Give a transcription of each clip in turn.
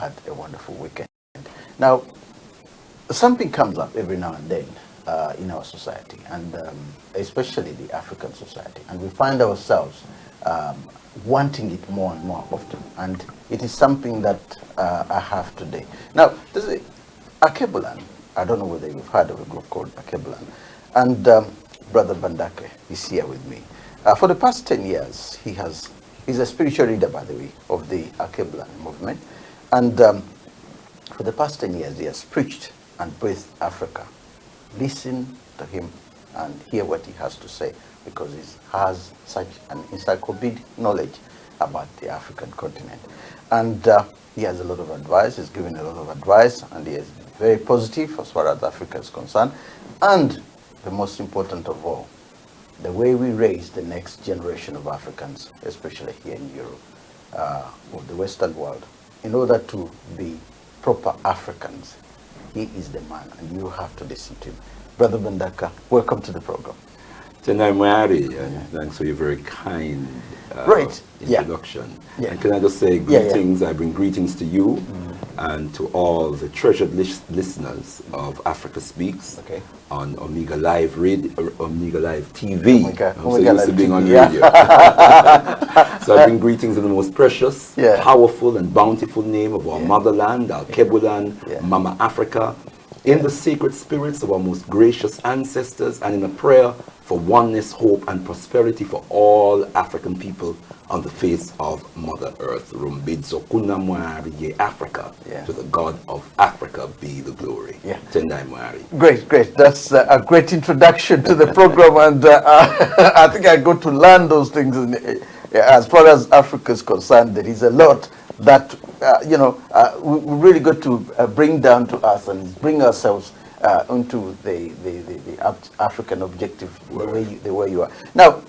had a wonderful weekend. Now, something comes up every now and then in our society, and especially the African society, and we find ourselves wanting it more and more often, and it is something that I have today. Now, this is Alkebulan. I don't know whether you've heard of a group called Alkebulan, and Brother Bandake is here with me. For the past 10 years, he's a spiritual leader, by the way, of the Alkebulan movement, and for the past 10 years, he has preached and breathed Africa. Listen to him and hear what he has to say, because he has such an encyclopedic knowledge about the African continent. And he has a lot of advice, he's given a lot of advice, and he is very positive as far as Africa is concerned. And the most important of all, the way we raise the next generation of Africans, especially here in Europe, or the Western world, in order to be proper Africans. He is the man, and you have to listen to him. Brother Bandaka, welcome to the program. Tenai Mwari, thanks for your very kind introduction. Yeah. And can I just say greetings? I bring greetings to you and to all the treasured listeners of Africa Speaks on Omega Live Radio, Omega Live TV. I'm so used to being on radio. So I bring greetings in the most precious, powerful, and bountiful name of our motherland, Alkebulan, Mama Africa, in the sacred spirits of our most gracious ancestors, and in a prayer for oneness, hope, and prosperity for all African people on the face of Mother Earth. Rumbidzo Kunamwari Africa, to the God of Africa be the glory. Tendai Mwari. Great. That's a great introduction to the program, and I think I got to learn those things. As far as Africa is concerned, there is a lot that we really got to bring down to us and bring ourselves into the African objective the way you are. Now,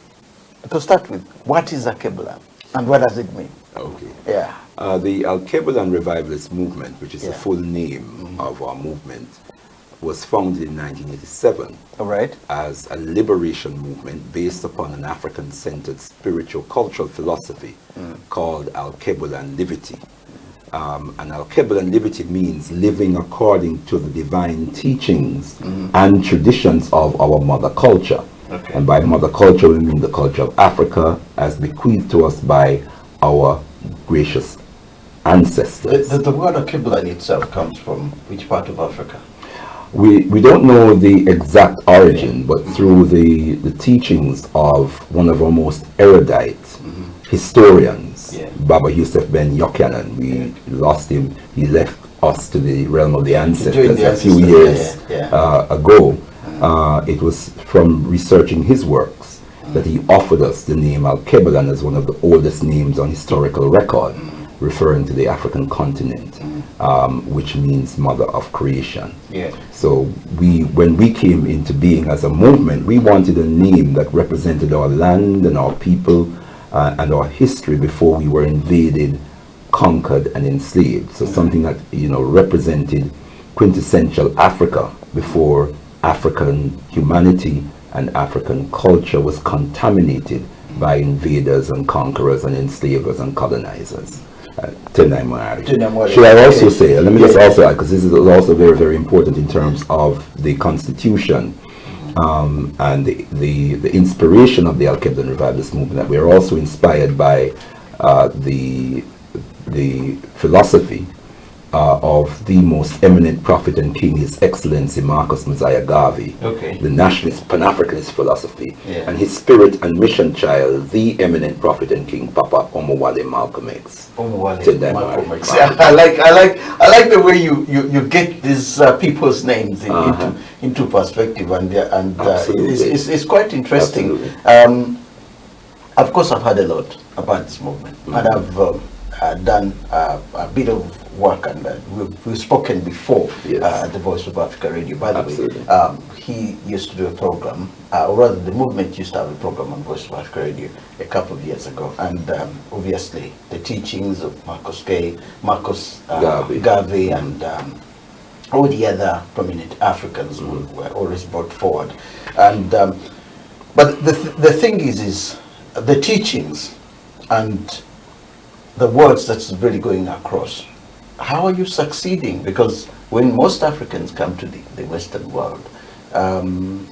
to start with, what is Alkebulan and what does it mean? The Alkebulan Revivalist Movement, which is the full name of our movement, was founded in 1987 as a liberation movement based upon an African-centered spiritual cultural philosophy called Alkebulan Livity. And Alkebulan Livity means living according to the divine teachings and traditions of our mother culture. And by mother culture, we mean the culture of Africa as bequeathed to us by our gracious ancestors. The word Alkebulan itself comes from which part of Africa? We don't know the exact origin, but through the teachings of one of our most erudite historians, Baba Yusuf Ben Yokyanan. We lost him. He left us to the realm of the ancestors a few years ago. It was from researching his works that he offered us the name Alkebulan as one of the oldest names on historical record, referring to the African continent, which means mother of creation. So when we came into being as a movement, we wanted a name that represented our land and our people and our history before we were invaded, conquered, and enslaved. So something that represented quintessential Africa before African humanity and African culture was contaminated by invaders and conquerors and enslavers and colonizers. Should I also say, let me just also add, because this is also very, very important in terms of the Constitution and the inspiration of the Alkebulan Revivalist movement, that we are also inspired by the philosophy of the most eminent prophet and king, His Excellency Marcus Messiah Garvey, the nationalist Pan-Africanist philosophy, and his spirit and mission child, the eminent prophet and king, Papa Omowale Malcolm X. Malcolm X. I like the way you get these people's names into perspective, and it's quite interesting. Of course, I've heard a lot about this movement, and I've done a bit of work, and we've spoken before at the Voice of Africa Radio. By the way, he used to do a program, or rather the movement used to have a program on Voice of Africa Radio a couple of years ago, and obviously the teachings of Marcus Garvey and all the other prominent Africans were always brought forward. And but the thing is the teachings and the words that's really going across how are you succeeding? Because when most Africans come to the Western world,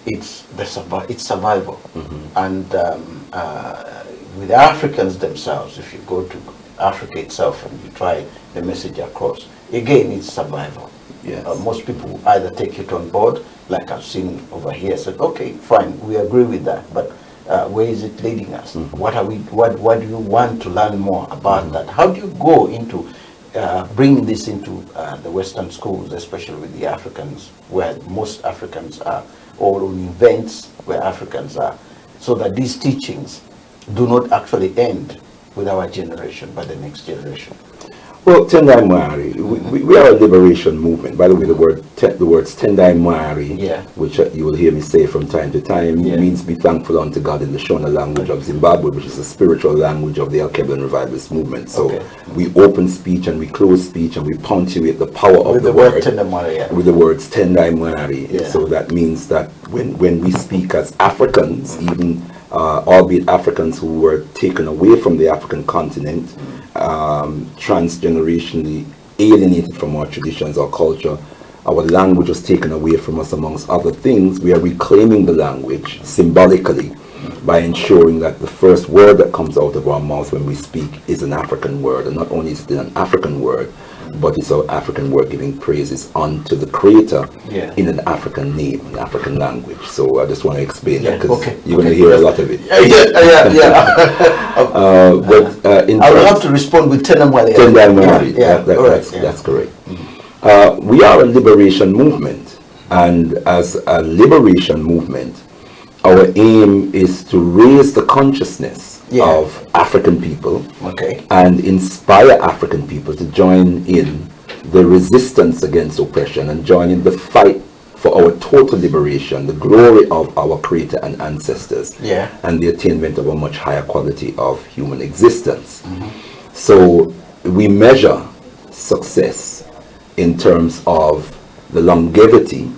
it's survival. And with Africans themselves, if you go to Africa itself and you try the message across, again, it's survival. Yes. Most people either take it on board, like I've seen over here, said, okay, fine, we agree with that, but where is it leading us? What do you want to learn more about that? How do you go into bringing this into the Western schools, especially with the Africans, where most Africans are, or on events where Africans are, so that these teachings do not actually end with our generation, but the next generation? Well, Tendai Mwari, we are a liberation movement. By the way, the words Tendai Mwari, which you will hear me say from time to time, means be thankful unto God in the Shona language of Zimbabwe, which is the spiritual language of the Alkebulan revivalist movement. So we open speech and we close speech and we punctuate the power of the word with the words Tendai Mwari. So that means that when we speak as Africans, even albeit Africans who were taken away from the African continent, transgenerationally alienated from our traditions, our culture, our language was taken away from us, amongst other things. We are reclaiming the language symbolically by ensuring that the first word that comes out of our mouth when we speak is an African word, and not only is it an African word, but it's our African word giving praises unto the Creator in an African name, an African language. So I just want to explain that, because you're going to hear a lot of it. I will have to respond with Tendai Mwari. That's correct. We are a liberation movement, and as a liberation movement, our aim is to raise the consciousness of African people and inspire African people to join in the resistance against oppression and join in the fight for our total liberation, the glory of our Creator and ancestors, and the attainment of a much higher quality of human existence. So we measure success in terms of the longevity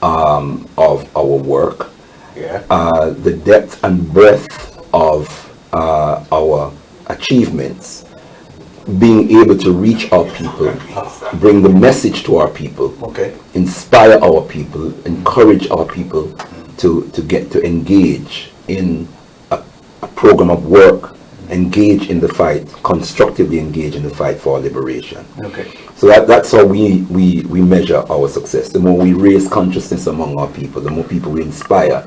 of our work, the depth and breadth of our achievements, being able to reach our people, bring the message to our people, inspire our people, encourage our people to engage in a program of work, engage in the fight, constructively engage in the fight for our liberation. So that's how we measure our success. The more we raise consciousness among our people, the more people we inspire,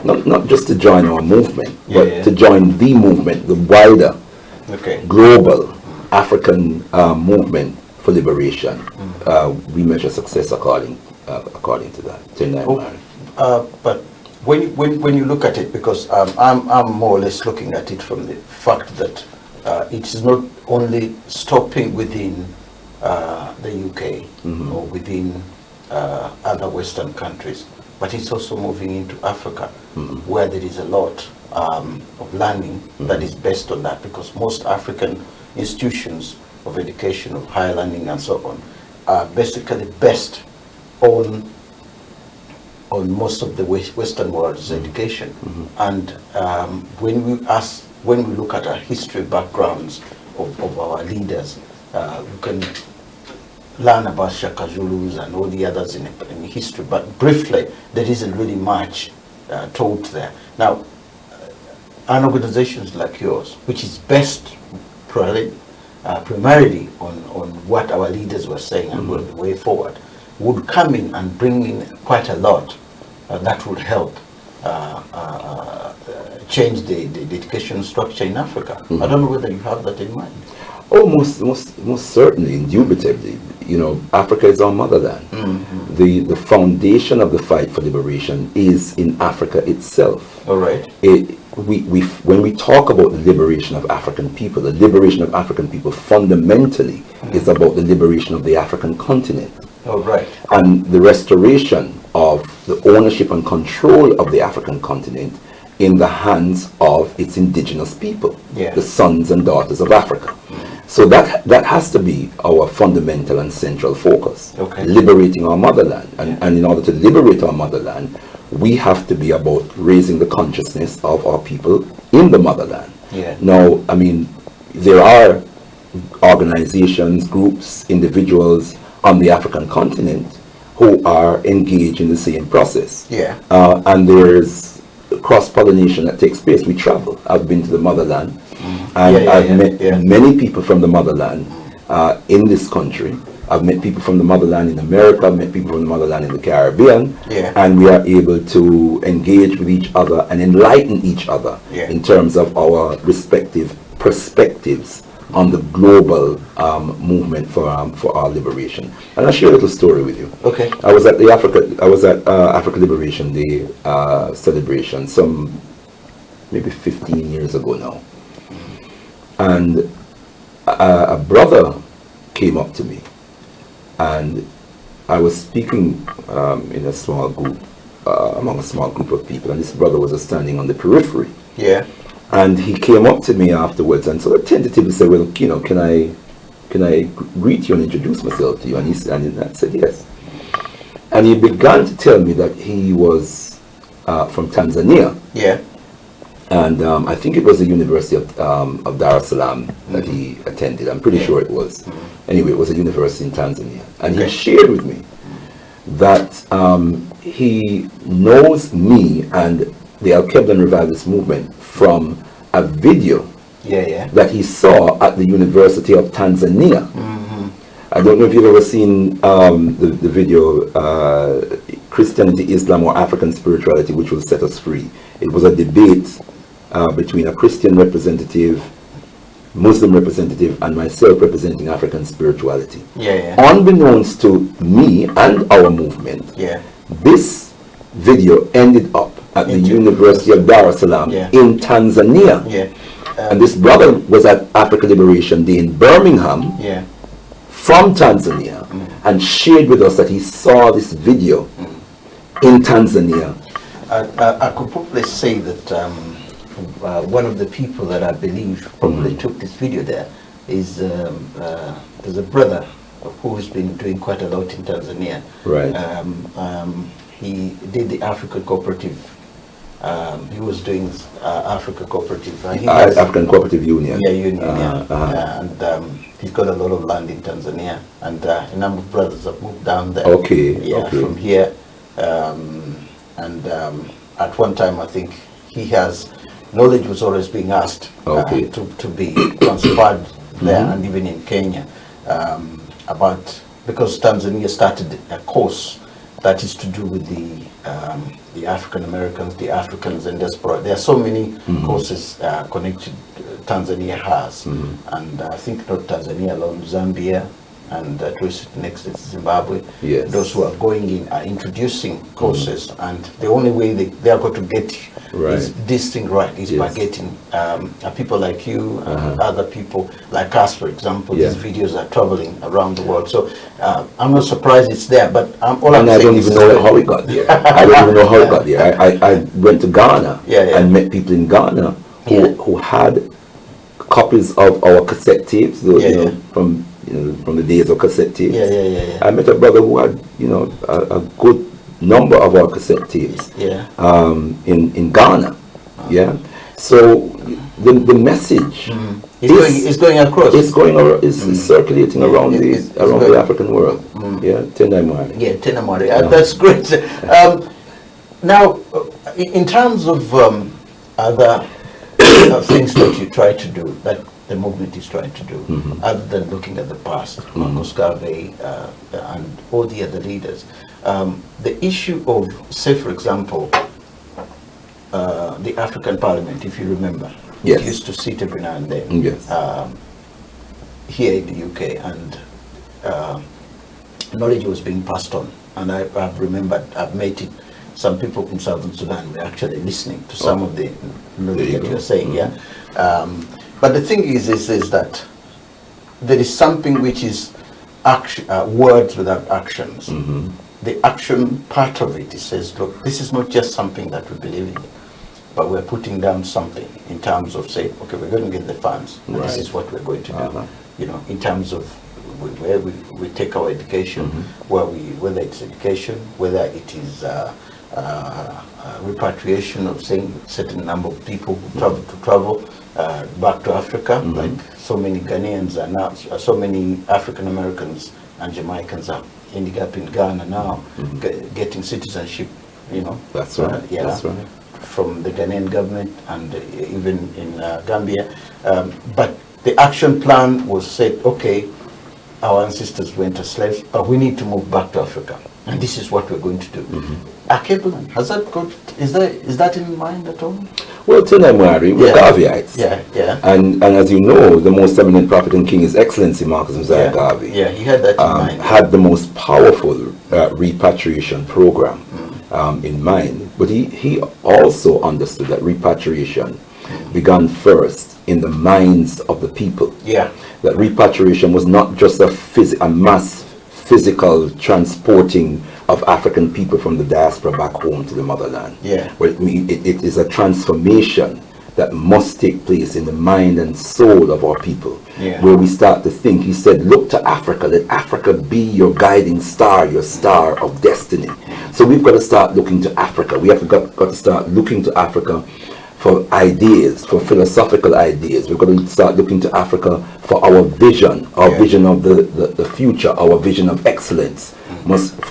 not just to join our movement, but to join the movement, the wider, global African movement for liberation. We measure success according to that. But when you look at it, because I'm more or less looking at it from the fact that it is not only stopping within the UK or within other Western countries, but it's also moving into Africa, where there is a lot of learning that is based on that, because most African institutions of education, of higher learning and so on, are basically based on most of the Western world's education. And when we look at our history backgrounds of our leaders, we can learn about Shaka Zulus and all the others in history, but briefly, there isn't really much taught there. Now, an organization like yours, which is based primarily on what our leaders were saying and the way forward, would come in and bring in quite a lot that would help change the education structure in Africa. I don't know whether you have that in mind. Oh, most certainly, indubitably. You know, Africa is our motherland. The foundation of the fight for liberation is in Africa itself. All right. When we talk about the liberation of African people, the liberation of African people fundamentally is about the liberation of the African continent. All right. And the restoration of the ownership and control of the African continent in the hands of its indigenous people, the sons and daughters of Africa. So that has to be our fundamental and central focus, liberating our motherland. And in order to liberate our motherland, we have to be about raising the consciousness of our people in the motherland. Now, I mean, there are organizations, groups, individuals on the African continent who are engaged in the same process. Yeah. And there's cross-pollination that takes place. We travel. I've been to the motherland, and I've met many people from the motherland in this country. I've met people from the motherland in America, I've met people from the motherland in the Caribbean, and we are able to engage with each other and enlighten each other in terms of our respective perspectives on the global movement for our liberation. And I'll share a little story with you. Okay. I was at Africa Liberation Day celebration some maybe 15 years ago now, and a brother came up to me, and I was speaking in a small group, among a small group of people, and this brother was standing on the periphery. Yeah. And he came up to me afterwards and sort of tentatively said, well, you know, can I greet you and introduce myself to you? And I said yes. And he began to tell me that he was from Tanzania. Yeah. And I think it was the University of Dar es Salaam that he attended. I'm pretty sure it was. Anyway, it was a university in Tanzania. And he shared with me that he knows me and the Alkebulan revivalist movement from a video that he saw at the University of Tanzania. I don't know if you've ever seen the video Christianity, Islam, or African Spirituality, which will set us free. It was a debate between a Christian representative, Muslim representative, and myself representing African spirituality. Unbeknownst to me and our movement, this video ended up at the University of Dar es Salaam in Tanzania. And this brother was at Africa Liberation Day in Birmingham from Tanzania and shared with us that he saw this video in Tanzania. I could probably say that one of the people that I believe probably took this video there is there's a brother who's been doing quite a lot in Tanzania. He did the African Cooperative. He was doing Africa Cooperative. African Cooperative Union. And he's got a lot of land in Tanzania, and a number of brothers have moved down there. From here. At one time, I think he has knowledge was always being asked to be transferred there, and even in Kenya, because Tanzania started a course that is to do with the African Americans, the Africans and diaspora. There are so many courses connected Tanzania has, and I think not Tanzania alone, Zambia, and next is Zimbabwe. Those who are going in are introducing courses, and the only way they are going to get this thing right is by getting people like you and other people like us, for example. These videos are traveling around the world, so I'm not surprised it's there, but I don't even know how it got there. I don't even know how it got there. I went to Ghana and met people in Ghana who had copies of our cassette tapes, from the days of cassette tapes. I met a brother who had, a good number of our cassette tapes in Ghana. So the message is going across. It's going around, it's circulating around the African world. Tena that's great. Now, in terms of other things that you try to do, that the movement is trying to do, other than looking at the past, Marcus Garvey and all the other leaders, the issue of, say for example, the African Parliament, if you remember, it used to sit every now and then here in the UK, and knowledge was being passed on. And I've remembered, I've met it, some people from Southern Sudan were actually listening to some of the knowledge that you're saying, but the thing is that there is something which is action, words without actions. The action part of it says, look, this is not just something that we believe in, but we're putting down something in terms of saying, okay, we're going to get the funds, and this is what we're going to do. In terms of where we take our education, whether it's education, whether it is repatriation of saying certain number of people who travel to travel, back to Africa, like so many Ghanaians are now, so many African Americans and Jamaicans are ending up in Ghana now, getting citizenship, you know. That's right. Yeah, that's right. from the Ghanaian government and even in Gambia. But the action plan was said, okay, our ancestors went as slaves, but we need to move back to Africa. And this is what we're going to do. Alkebulan, has that got, is that in mind at all? Well, Tenemwari, we're Garveyites. Yeah. And as you know, the most eminent prophet and king, His Excellency Marcus Messiah Garvey. Yeah, he had that in mind. Had the most powerful repatriation program in mind. But he also understood that repatriation began first in the minds of the people. Yeah. That repatriation was not just a mass physical transporting of African people from the diaspora back home to the motherland. Yeah. Well, it is a transformation that must take place in the mind and soul of our people. Yeah. Where we start to think, he said, look to Africa, let Africa be your guiding star, your star of destiny. So we've got to start looking to Africa. We have got to start looking to Africa for ideas, for philosophical ideas. We're going to start looking to Africa for our vision, vision of the future, our vision of excellence,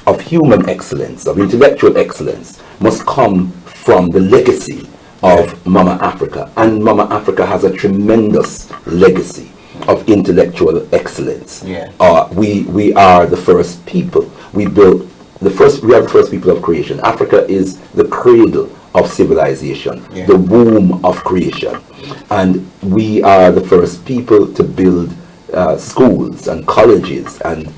of human excellence, of intellectual excellence, must come from the legacy of Mama Africa. And Mama Africa has a tremendous legacy of intellectual excellence. Yeah. We are the first people. We are the first people of creation. Africa is the cradle of civilization, the womb of creation, and we are the first people to build schools and colleges and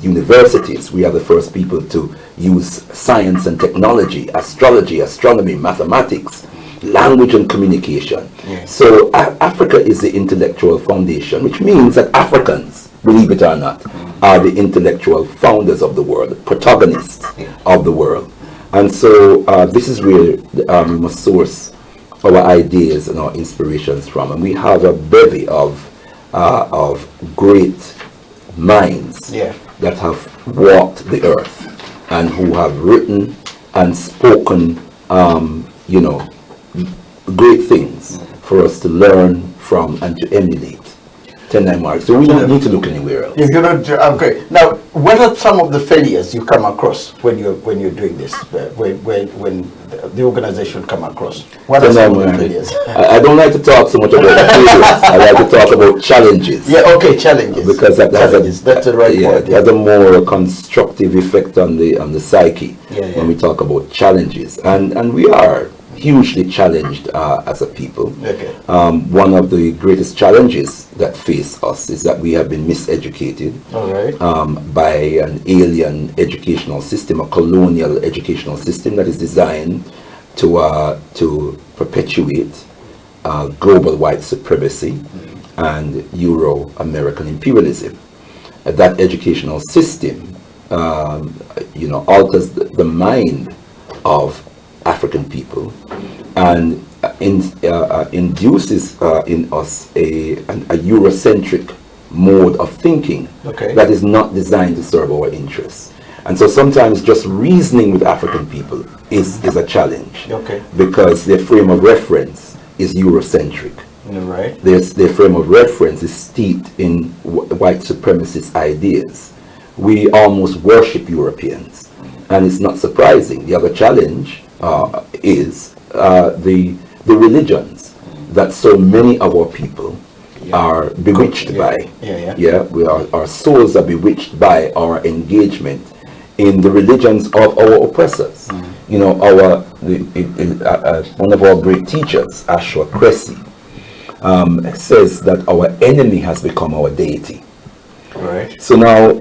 universities. We are the first people to use science and technology, astrology, astronomy, mathematics, language and communication. So Africa is the intellectual foundation, which means that Africans, believe it or not, are the intellectual founders of the world, protagonists of the world. And so this is where we must source our ideas and our inspirations from. And we have a bevy of great minds that have walked the earth and who have written and spoken, great things for us to learn from and to emulate. So we don't need to look anywhere else. You don't. Okay. Now, what are some of the failures you come across when you're doing this? When the organization come across? What are some of the failures? I don't like to talk so much about failures. I like to talk about challenges. Yeah. Okay. Challenges. Because that's the right word. It has a more constructive effect on the psyche when we talk about challenges, and we are hugely challenged as a people. Okay. One of the greatest challenges that face us is that we have been miseducated by an alien educational system, a colonial educational system that is designed to perpetuate global white supremacy and Euro-American imperialism. That educational system, alters the mind of African people and induces in us a Eurocentric mode of thinking that is not designed to serve our interests. And so sometimes just reasoning with African people is a challenge because their frame of reference is Eurocentric. Right. Their frame of reference is steeped in white supremacist ideas. We almost worship Europeans, and it's not surprising. The other challenge is the religions that so many of our people are bewitched by. Our souls are bewitched by our engagement in the religions of our oppressors. One of our great teachers, Ashwa Cressy, says that our enemy has become our deity. Right. So now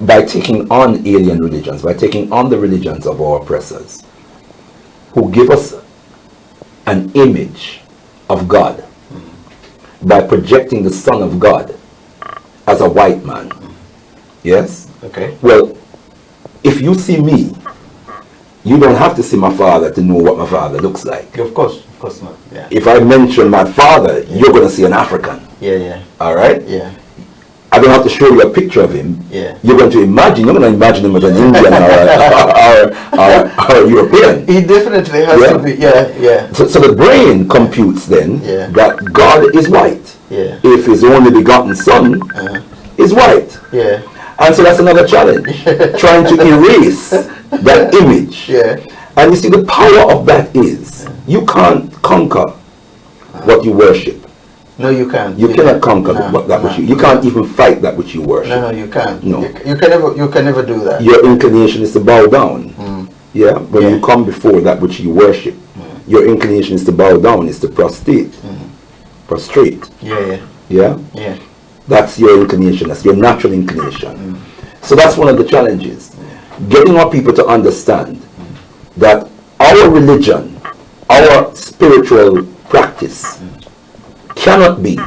by taking on alien religions, by taking on the religions of our oppressors, who give us an image of God, by projecting the Son of God as a white man. Yes? Okay. Well, if you see me, you don't have to see my father to know what my father looks like. Of course not. Yeah. If I mention my father, you're going to see an African. Yeah. All right? Yeah. I don't have to show you a picture of him. Yeah. You're going to imagine. You're going to imagine him as an Indian or a European. He definitely has to be. Yeah, yeah. So the brain computes then that God is white. Yeah. If his only begotten son is white. Yeah. And so that's another challenge, trying to erase that image. Yeah. And you see, the power of that is you can't conquer what you worship. No, you can't. You cannot conquer that which you can't even fight that which you worship. No, you can't. No. You can never do that. Your inclination is to bow down. Yeah, when you come before that which you worship, your inclination is to bow down, is to prostrate. Yeah. Yeah. That's your inclination. That's your natural inclination. So that's one of the challenges, getting our people to understand that our religion, our spiritual practice, cannot be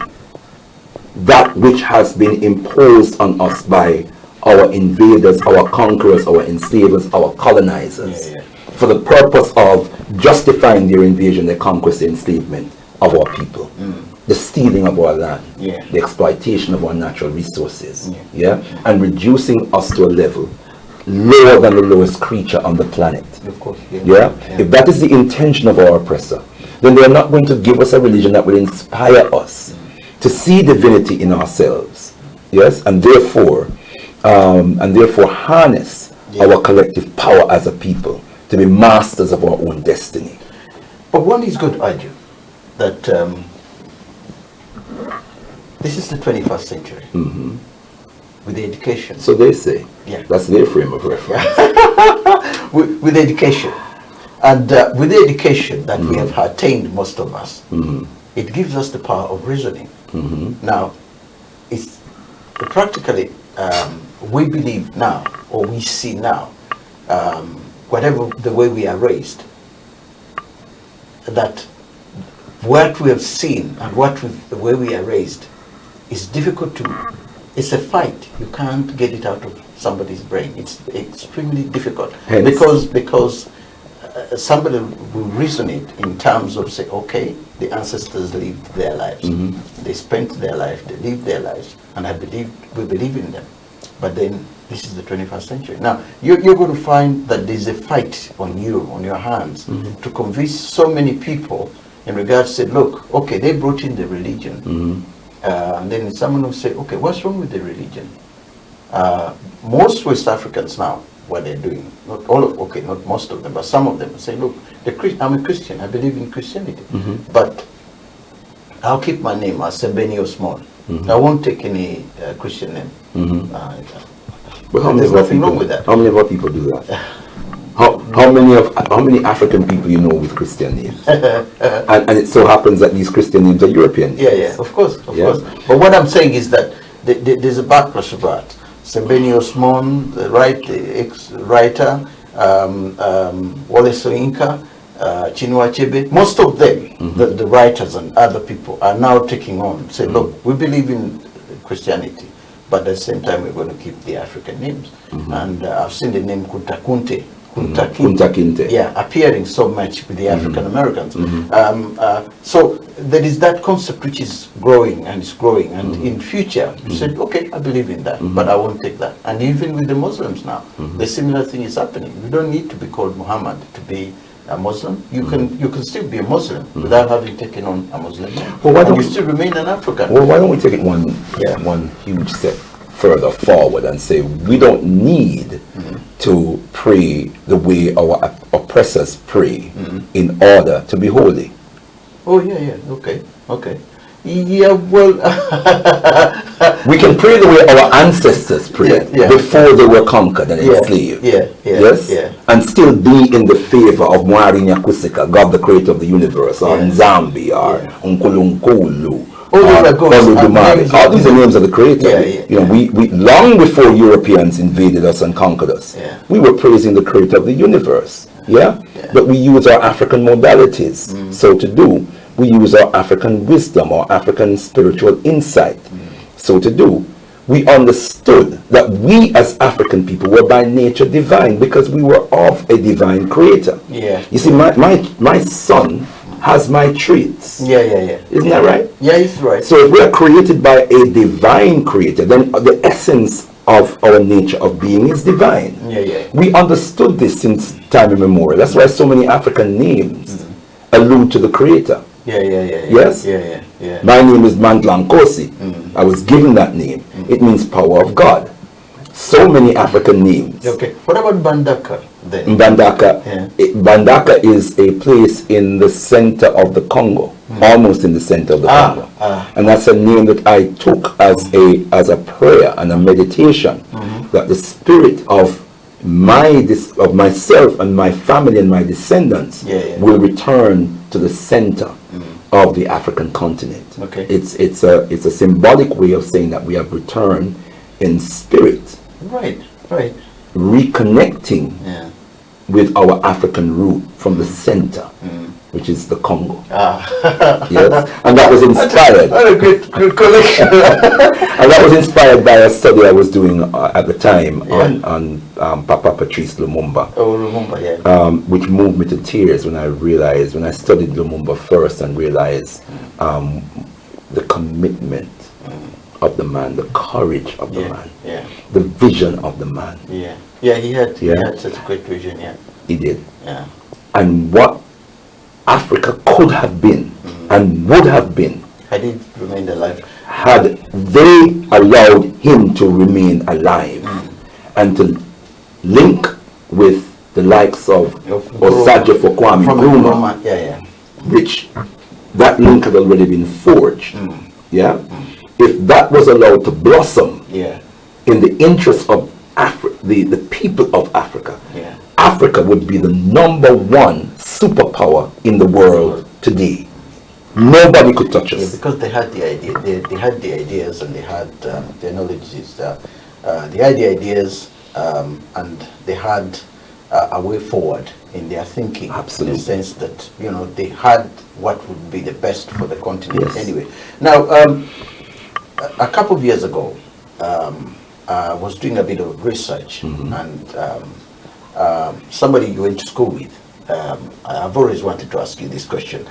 that which has been imposed on us by our invaders, our conquerors, our enslavers, our colonizers, for the purpose of justifying their invasion, their conquest, their enslavement of our people, the stealing of our land, the exploitation of our natural resources, and reducing us to a level lower than the lowest creature on the planet. Of course, If that is the intention of our oppressor, then they are not going to give us a religion that will inspire us to see divinity in ourselves, and therefore harness our collective power as a people to be masters of our own destiny. But one is going to argue that this is the 21st century with the education. So they say. That's their frame of reference. with education. And with the education that we have attained, most of us, it gives us the power of reasoning. Now, it's practically, we believe now, or we see now, whatever the way we are raised, that what we have seen and the way we are raised is difficult to, it's a fight. You can't get it out of somebody's brain. It's extremely difficult. Because somebody will reason it in terms of, say, okay, the ancestors lived their lives. They spent their life, they lived their lives, and we believe in them. But then this is the 21st century. Now, you're going to find that there's a fight on your hands, to convince so many people in regards to say, look, okay, they brought in the religion. And then someone will say, okay, what's wrong with the religion? Most West Africans now, what they're doing, not all of, okay, not most of them, but some of them say, look, I'm a Christian, I believe in Christianity, but I'll keep my name as Sebenio Small. I won't take any Christian name. But there's nothing wrong with that. How many of our people do that? How many African people you know with Christian names? and it so happens that these Christian names are European names. Yeah, of course. But what I'm saying is that there's a backlash of that. Sebenio Osmond, the ex-writer, Wole Soyinka, Chinua Achebe, most of them, the writers and other people, are now taking on, say, look, we believe in Christianity, but at the same time we're going to keep the African names. And I've seen the name Kunta Kinte, appearing so much with the African Americans. So there is that concept which is growing, and in future you said, okay, I believe in that, but I won't take that. And even with the Muslims now, the similar thing is happening. You don't need to be called Muhammad to be a Muslim. You can still be a Muslim without having taken on a Muslim name. Well, why don't you still remain an African? Well, why don't we take it one huge step further forward and say we don't need to pray the way our oppressors pray in order to be holy. Oh okay. Yeah, well, we can pray the way our ancestors prayed before they were conquered and enslaved. And still be in the favor of Mwari Nyakusika, God the creator of the universe, or Nzambi, or Nkulunkulu. All these are names of the creator. We long before Europeans invaded us and conquered us, we were praising the creator of the universe. But we use our African modalities so to do. We use our African wisdom, our African spiritual insight so to do. We understood that we as African people were by nature divine because we were of a divine creator. You see, my son has my traits. Yeah, yeah, yeah. Isn't that right? Yeah, it's right. So if we are created by a divine creator, then the essence of our nature of being is divine. Yeah, yeah. We understood this since time immemorial. That's why so many African names allude to the creator. Yeah, yeah, yeah. Yes? Yeah, yeah, yeah. My name is Mandlankosi. I was given that name. It means power of God. So many African names. Okay. What about Bandaka then? Bandaka. Yeah. Bandaka is a place in the center of the Congo, almost in the center of the Congo, and that's a name that I took as a prayer and a meditation, that the spirit of myself and my family and my descendants will return to the center of the African continent. Okay. It's a symbolic way of saying that we have returned in spirit. Right, right. Reconnecting with our African root from the center, which is the Congo. Yes, and that was inspired. What a good collection. And that was inspired by a study I was doing at the time on Papa Patrice Lumumba. Oh, Lumumba, yeah. Which moved me to tears when I studied Lumumba first and realized the commitment of the man, the courage of the man, the vision of the man. Yeah, yeah, he had such a great vision. Yeah, he did. Yeah, and what Africa could have been and would have been had he remained alive, had they allowed him to remain alive and to link with the likes of Osagyefo Kwame Nkrumah, which that link had already been forged. If that was allowed to blossom in the interest of the people of Africa, Africa would be the #1 superpower in the world today. Nobody could touch us. Because they had the idea, they had the ideas, and they had the knowledge. They had the ideas, and they had a way forward in their thinking. Absolutely. In the sense that they had what would be the best for the continent. Anyway, now a couple of years ago, I was doing a bit of research, and somebody you went to school with, I've always wanted to ask you this question,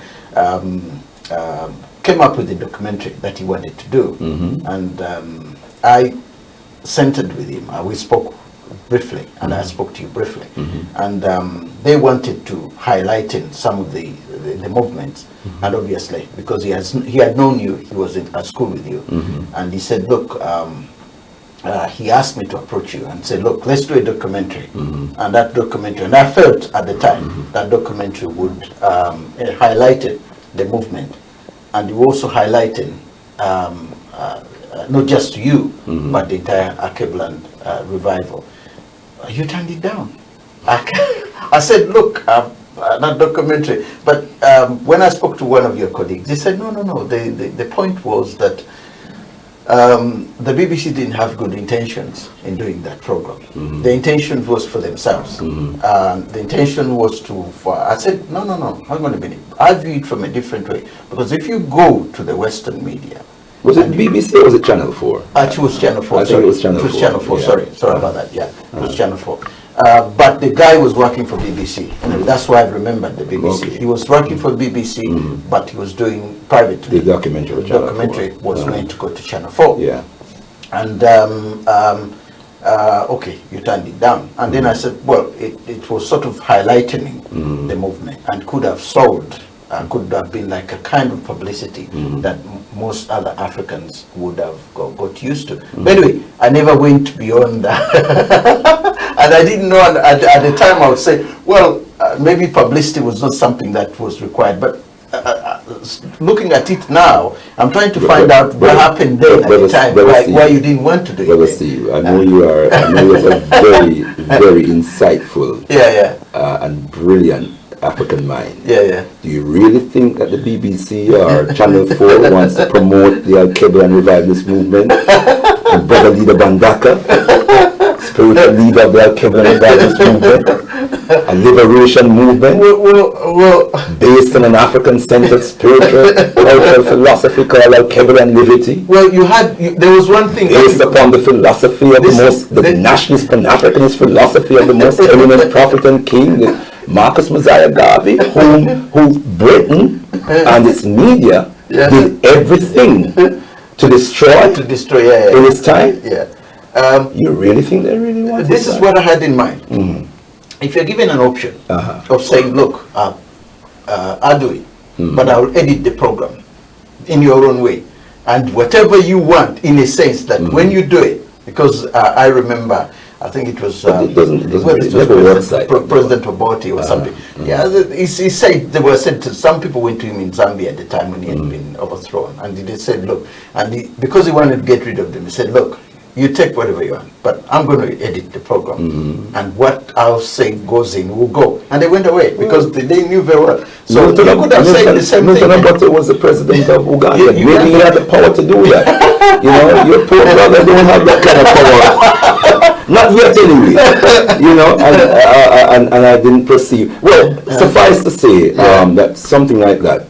came up with a documentary that he wanted to do, and I centered with him. We spoke briefly, and I spoke to you briefly, and they wanted to highlight in some of the movements, and obviously because he had known you, he was at school with you, and he said, look, he asked me to approach you and say, look, let's do a documentary, and that documentary, and I felt at the time that documentary would highlight the movement, and you also highlighted not just you, but the entire Alkebulan revival. You turned it down. I said, look, not documentary, but when I spoke to one of your colleagues, he said, no. The point was that the BBC didn't have good intentions in doing that program. The intention was for themselves. The intention was I said, no, hang on a minute. I view it from a different way. Because if you go to the Western media, was it BBC or was it Channel 4? It was Channel 4. I thought it was Channel 4. It was Channel 4, sorry about that, It was Channel 4. But the guy was working for BBC. That's why I remembered the BBC. Okay. He was working for BBC, but he was doing privately. The documentary. The documentary was meant to go to Channel 4. Yeah. And okay, you turned it down. And then I said, well, it was sort of highlighting the movement, and could have sold, could have been like a kind of publicity that most other Africans would have got used to. But anyway, I never went beyond that. And I didn't know at the time. I would say, well, maybe publicity was not something that was required. But looking at it now, I'm trying to find out what happened then at the time, why you didn't want to do it. Steve, I know you are a very, very insightful and brilliant African mind. Do you really think that the BBC or Channel 4 wants to promote the Alkebulan revivalist movement? And brother leader Bandaka, spiritual leader of the Alkebulan revivalist movement, a liberation movement based on an African-centered spiritual cultural philosophy called Alkebulan liberty. Well, there was one thing based upon the philosophy of the nationalist Pan-Africanist philosophy of the most eminent prophet and king, Marcus Mosiah Garvey, who Britain and its media did everything to destroy. In its time. You really think they really want this? Is what I had in mind. If you're given an option of saying, look, I'll do it, but I'll edit the program in your own way, and whatever you want, in a sense that when you do it, because I remember, I think it was President Obote or something. He said, some people went to him in Zambia at the time when he had been overthrown, and they said, look, and because he wanted to get rid of them, he said, look, you take whatever you want, but I'm going to edit the program, and what I'll say goes in will go. And they went away because they knew very well. So you could have said the same thing. Milton Obote was the president of Uganda. Maybe he had the power to do that. You know, your poor brother don't have that kind of power. Not yet anyway. You know, and I didn't perceive. Well, suffice to say that something like that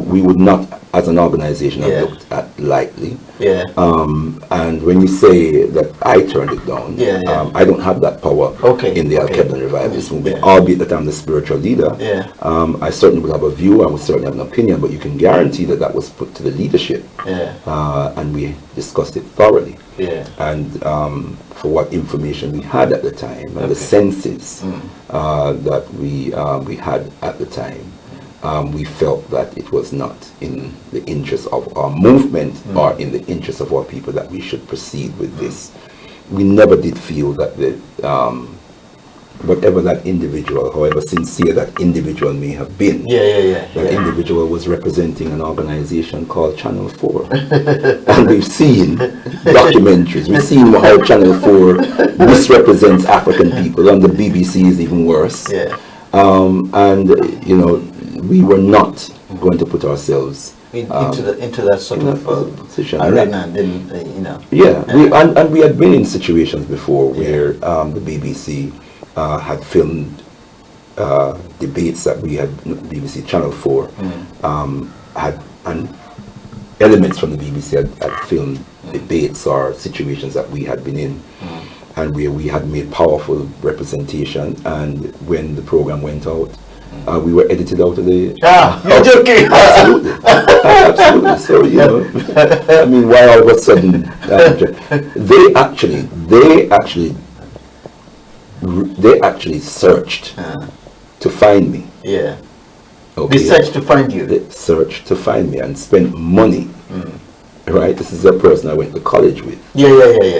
we would not, as an organization, have looked at lightly. And when you say that I turned it down, I don't have that power in the Alkebulan revivalist movement, albeit that I'm the spiritual leader. I certainly would have a view, I would certainly have an opinion, but you can guarantee that that was put to the leadership, and we discussed it thoroughly. And for what information we had at the time, and the senses that we had at the time, we felt that it was not in the interest of our movement or in the interest of our people that we should proceed with this. We never did feel that whatever that individual, however sincere that individual may have been, that individual was representing an organization called Channel 4. And we've seen documentaries, we've seen how Channel 4 misrepresents African people, and the BBC is even worse. And, you know, we were not going to put ourselves into that sort of position. Arena, and then, you know. And we had been in situations before where the BBC had filmed debates that we had, BBC Channel 4 had, and elements from the BBC had filmed debates or situations that we had been in, and where we had made powerful representation, and when the program went out, we were edited out of the... You're joking! Absolutely. Absolutely. So, you know, I mean, why all of a sudden... they actually searched to find me. They searched to find you? They searched to find me and spent money. Right? This is a person I went to college with.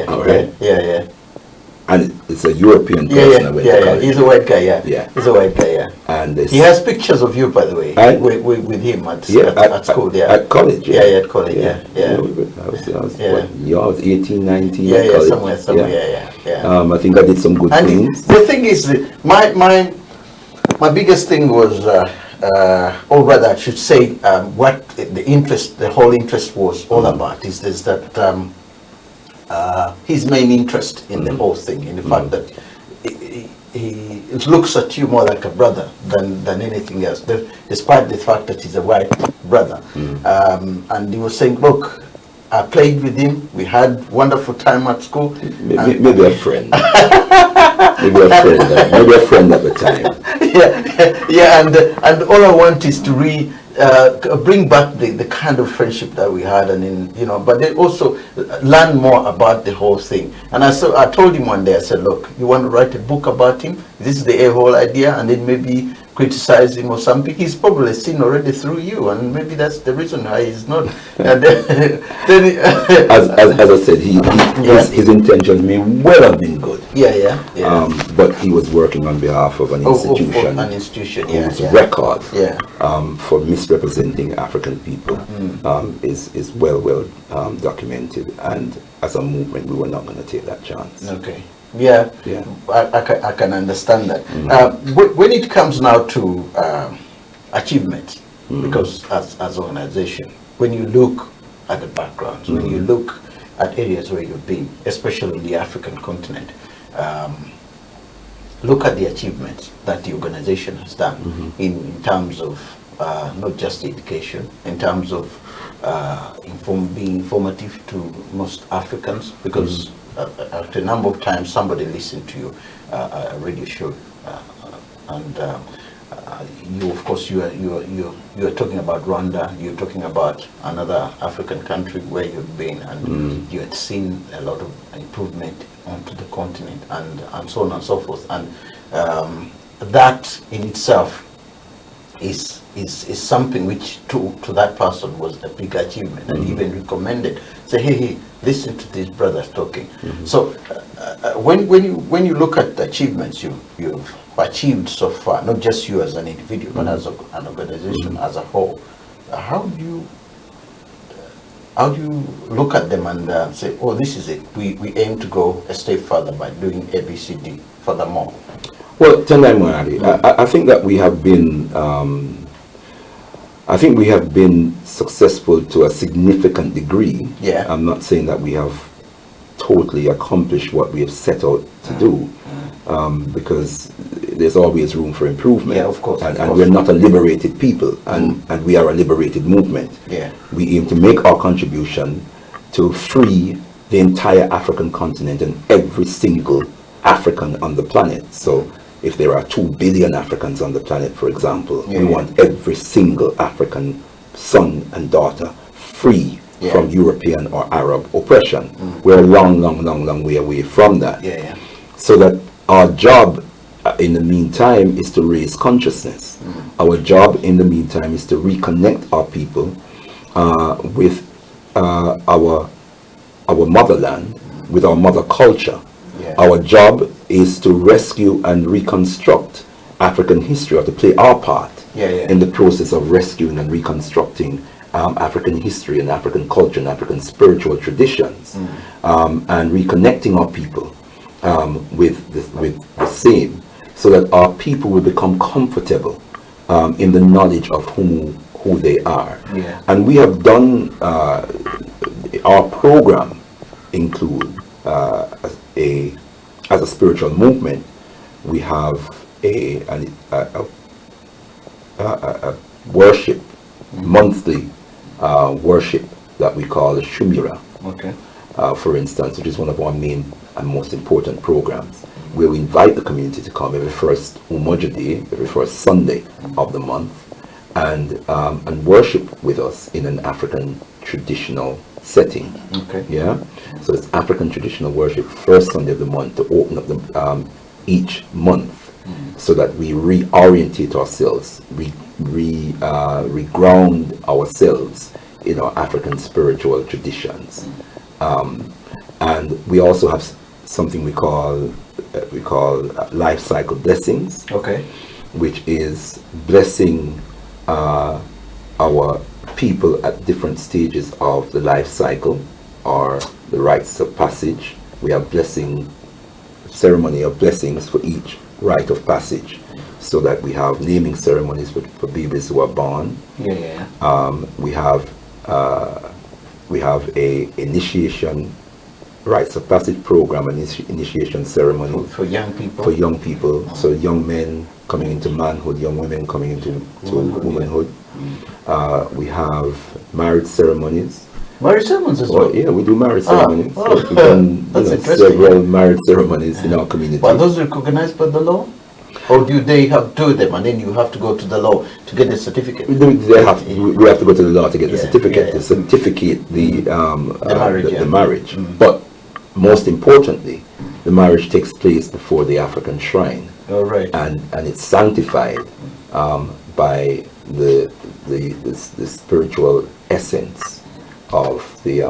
All right? And it's a European person I went to college. He's a white guy, He's a white guy, And he has pictures of you, by the way, with him at school, At college, at college, I was 18, 19 at college. somewhere, I think I did some good things. The thing is, my biggest thing was, or rather I should say, what the whole interest was all about is that his main interest in the whole thing, in the fact that he looks at you more like a brother than anything else, despite the fact that he's a white brother. And he was saying, look, I played with him, we had wonderful time at school. Maybe a friend. Maybe a friend at the time. And all I want is to bring back the kind of friendship that we had, and but then also learn more about the whole thing. And I told him one day, I said, look, you want to write a book about him? This is the whole idea, and then maybe criticize him or something. He's probably seen already through you, and maybe that's the reason why he's not. And then as I said, his intentions may well have been good. But he was working on behalf of an institution. Whose record for misrepresenting African people is well documented, and as a movement, we were not going to take that chance. I can understand that. When it comes now to achievements, because as an organization, when you look at the backgrounds, when you look at areas where you've been, especially in the African continent, look at the achievements that the organization has done in terms of not just education, in terms of being informative to most Africans, because after a number of times somebody listened to you a radio show, and you, of course, you are talking about Rwanda. You're talking about another African country where you've been, and you had seen a lot of improvement onto the continent, and so on and so forth. And that in itself is something which to that person was a big achievement, and even recommended. Say, hey, listen to these brothers talking. So when you look at the achievements you've achieved so far, not just you as an individual, but as an organization as a whole, how do you look at them and say, oh, this is it, we aim to go a step further by doing ABCD furthermore? Well, Tendai Moyari, I think that we have been successful to a significant degree. Yeah. I'm not saying that we have totally accomplished what we have set out to do, because there's always room for improvement. Yeah, of course. And we're not a liberated people, and we are a liberated movement. Yeah. We aim to make our contribution to free the entire African continent and every single African on the planet. So if there are 2 billion Africans on the planet, for example, we want every single African son and daughter free from European or Arab oppression. We're a long way away from that. So that our job in the meantime is to raise consciousness. Our job in the meantime is to reconnect our people with our motherland, with our mother culture. Our job is to rescue and reconstruct African history, or to play our part in the process of rescuing and reconstructing African history and African culture and African spiritual traditions, and reconnecting our people with the same, so that our people will become comfortable in the knowledge of who they are. And we have done, our program include as a spiritual movement, we have a worship, monthly worship that we call the Shumira, for instance, which is one of our main and most important programs, where we invite the community to come every first Umoja Day, every first Sunday of the month, and worship with us in an African traditional setting. So it's African traditional worship first Sunday of the month, to open up the each month, so that we reorientate ourselves, reground ourselves in our African spiritual traditions. And we also have something we call life cycle blessings, which is blessing our people at different stages of the life cycle, or the rites of passage. We have ceremony of blessings for each rite of passage, so that we have naming ceremonies for babies who are born. We have a initiation rites of passage program, and initiation ceremony for young people. So young men coming into manhood, young women coming into womanhood. We have marriage ceremonies. Marriage ceremonies as well? Yeah, we do marriage ceremonies. So we've done several marriage ceremonies in our community. Are those recognized by the law? Or do they have to do them and then you have to go to the law to get the certificate? We have to go to the law to get the certificate, to certificate the marriage. But most importantly, the marriage takes place before the African shrine. And it's sanctified by the spiritual essence of the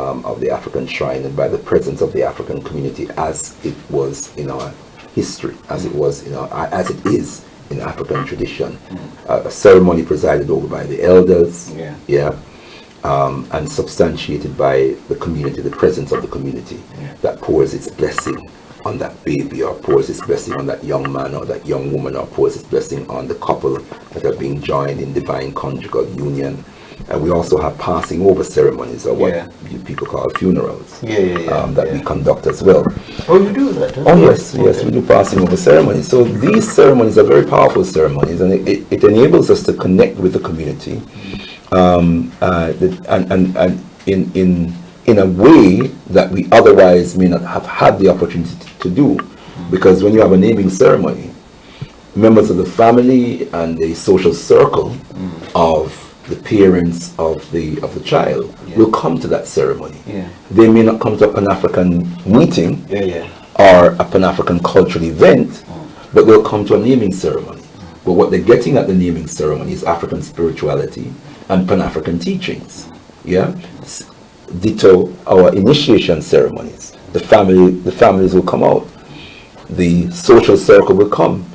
African shrine, and by the presence of the African community as it was in our history, as it is in African tradition. A ceremony presided over by the elders, and substantiated by the community, the presence of the community, that pours its blessing on that baby, or pours its blessing on that young man or that young woman, or pours its blessing on the couple that are being joined in divine conjugal union. And we also have passing over ceremonies, or what people call funerals, that we conduct as well. Oh, you do that? Oh, yes, we do passing over ceremonies. So these ceremonies are very powerful ceremonies, and it enables us to connect with the community, and in a way that we otherwise may not have had the opportunity to do. Because when you have a naming ceremony, members of the family and the social circle of the parents of the child will come to that ceremony. They may not come to a Pan-African meeting or a Pan-African cultural event, but they'll come to a naming ceremony. But what they're getting at the naming ceremony is African spirituality and Pan-African teachings. Ditto our initiation ceremonies. The families will come out. The social circle will come.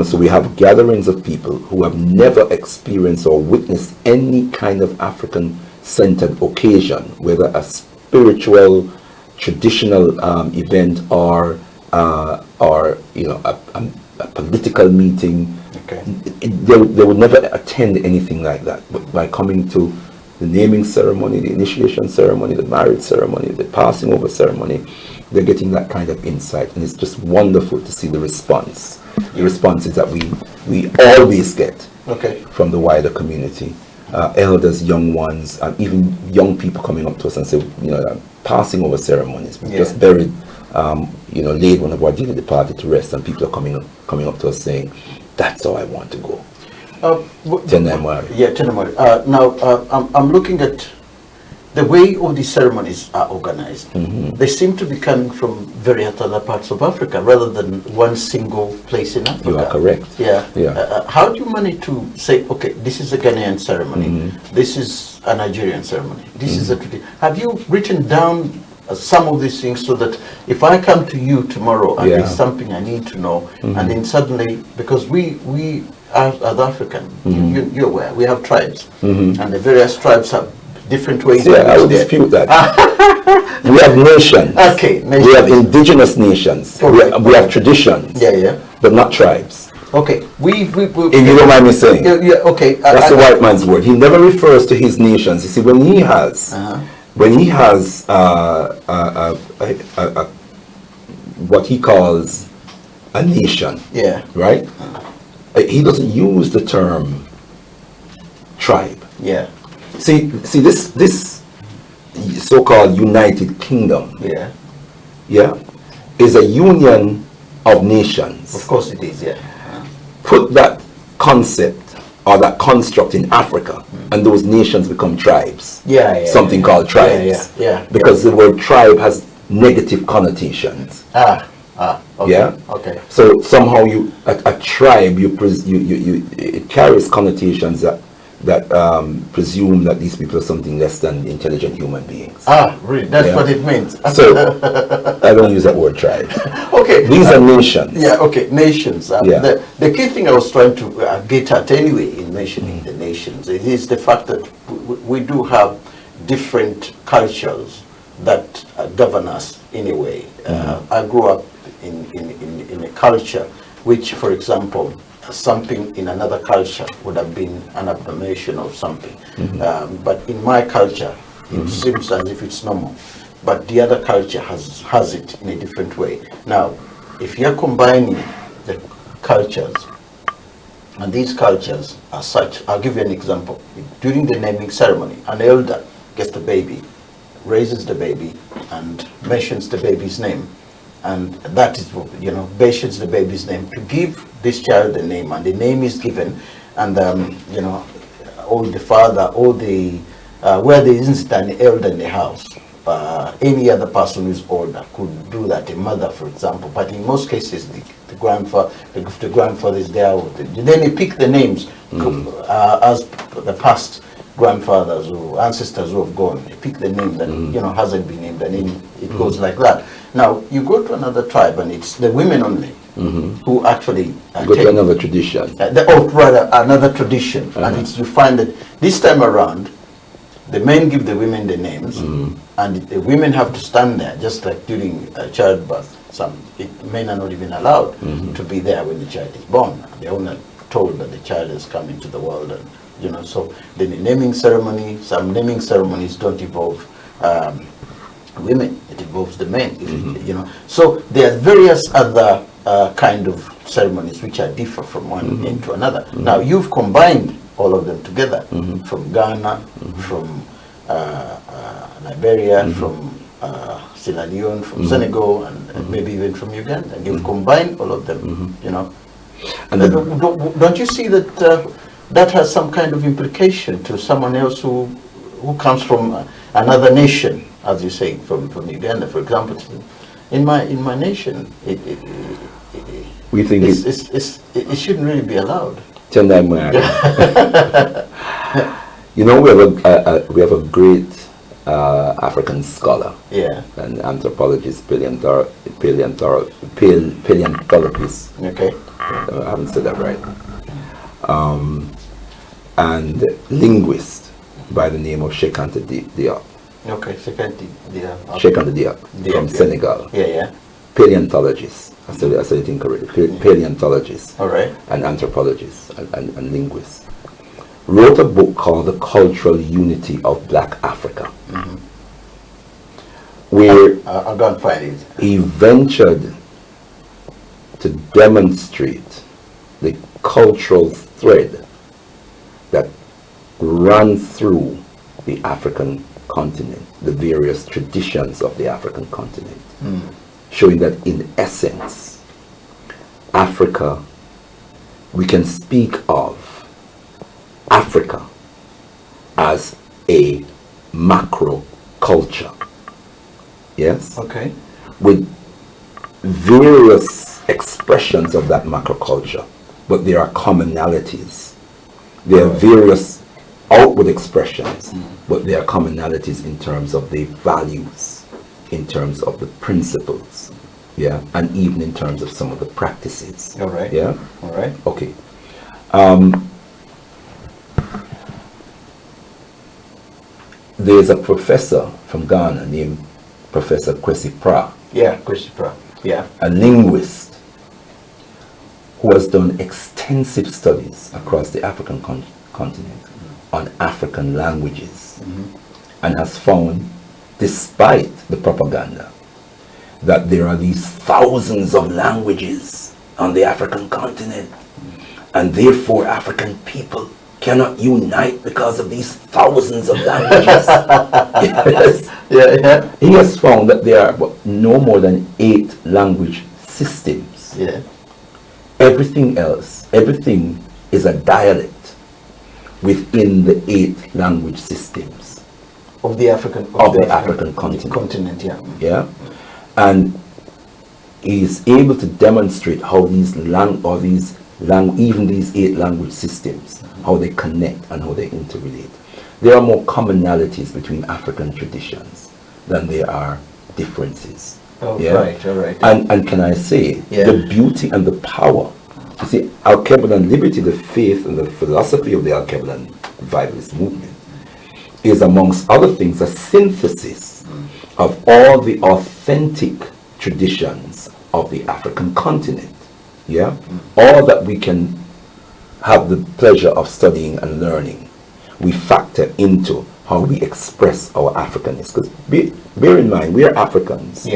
So we have gatherings of people who have never experienced or witnessed any kind of African-centered occasion, whether a spiritual, traditional event or a political meeting. They would never attend anything like that. But by coming to the naming ceremony, the initiation ceremony, the marriage ceremony, the passing over ceremony, they're getting that kind of insight, and it's just wonderful to see the response. The responses that we always get from the wider community, elders, young ones, and even young people coming up to us and say, passing over ceremonies. We just buried, laid one of our dearly departed to rest, and people are coming up to us saying, that's how I want to go. Tenemari. Now, I'm looking at the way all these ceremonies are organized. They seem to be coming from various other parts of Africa rather than one single place in Africa. You are correct. How do you manage to say, okay, this is a Ghanaian ceremony, this is a Nigerian ceremony, this is a tradition? Have you written down some of these things so that if I come to you tomorrow and there's something I need to know, and then suddenly, because we as African, you're aware, we have tribes, and the various tribes have different ways. I would dispute that. We have nations. Nations. We have indigenous nations. We have traditions. But not tribes. If you don't mind me saying. That's the white man's word. He never refers to his nations. You see, when he has what he calls a nation, right? He doesn't use the term tribe. See this so-called United Kingdom. Is a union of nations. Of course it is. Put that concept or that construct in Africa, and those nations become tribes. Something called tribes. Because the word tribe has negative connotations. So somehow a tribe it carries connotations that presume that these people are something less than intelligent human beings. Really? That's what it means. So I don't use that word tribe. These are nations. Nations. The key thing I was trying to get at anyway in mentioning the nations, it is the fact that we do have different cultures that govern us in a way. I grew up in a culture which, for example, something in another culture would have been an abomination of something. But in my culture, it seems as if it's normal. But the other culture has it in a different way. Now, if you're combining the cultures, and these cultures are such, I'll give you an example. During the naming ceremony, an elder gets the baby, raises the baby, and mentions the baby's name. And that is, mentions the baby's name to give this child a name, and the name is given, and all the father, all the where there isn't an elder in the house, any other person who is older could do that, a mother, for example. But in most cases, the grandfather is there. Then they pick the names as the past grandfathers or ancestors who have gone. They pick the name that hasn't been named, and then it goes like that. Now you go to another tribe, and it's the women only who actually go to another tradition. Another tradition, and it's, you find that this time around, the men give the women the names, and the women have to stand there, just like during childbirth. Men are not even allowed to be there when the child is born. They're only told that the child is coming to the world, and so the naming ceremony. Some naming ceremonies don't involve women; it involves the men. So there are various other kind of ceremonies which are different from one end to another. Now you've combined all of them together, from Ghana, from Liberia, from Sierra Leone, from Senegal, and maybe even from Uganda. And you've combined all of them, And don't you see that that has some kind of implication to someone else who comes from another nation, as you say, from Uganda, for example? In my nation, we think it shouldn't really be allowed. You know, we have a great African scholar, an anthropologist, paleontologist. Okay, I haven't said that right. And linguist by the name of Cheikh Anta Diop. Okay, Cheikh Anta Diop from Senegal. Yeah. Paleontologist. I said it incorrectly. Paleontologist. All right. An anthropologist and linguist. Wrote a book called The Cultural Unity of Black Africa. Mm-hmm. Where I'll go and find it. He ventured to demonstrate the cultural thread that runs through the African continent, the various traditions of the African continent, showing that in essence, Africa, we can speak of Africa as a macro culture. Yes? Okay. With various expressions of that macro culture, but there are commonalities. There are various outward expressions, but there are commonalities in terms of the values, in terms of the principles, and even in terms of some of the practices. All right. Yeah? All right. Okay. There's a professor from Ghana named Professor Kwesi Pra. Yeah, Kwesi Pra. Yeah. A linguist who has done extensive studies across the African continent on African languages, and has found, despite the propaganda, that there are these thousands of languages on the African continent, and therefore African people cannot unite because of these thousands of languages. Yes. Yeah. He has found that there are no more than 8 language systems. Yeah. Everything else, everything is a dialect within the 8 language systems of the African continent. Continent, yeah. Yeah, and he is able to demonstrate how even these 8 language systems, how they connect and how they interrelate. There are more commonalities between African traditions than there are differences. Oh, yeah? Right, all right. And can I say, the beauty and the power, you see, Alkebulan liberty, the faith and the philosophy of the Alkebulan revivalist movement, is amongst other things a synthesis of all the authentic traditions of the African continent. Yeah? All that we can have the pleasure of studying and learning, we factor into how we express our Africanness. Because bear in mind, we are Africans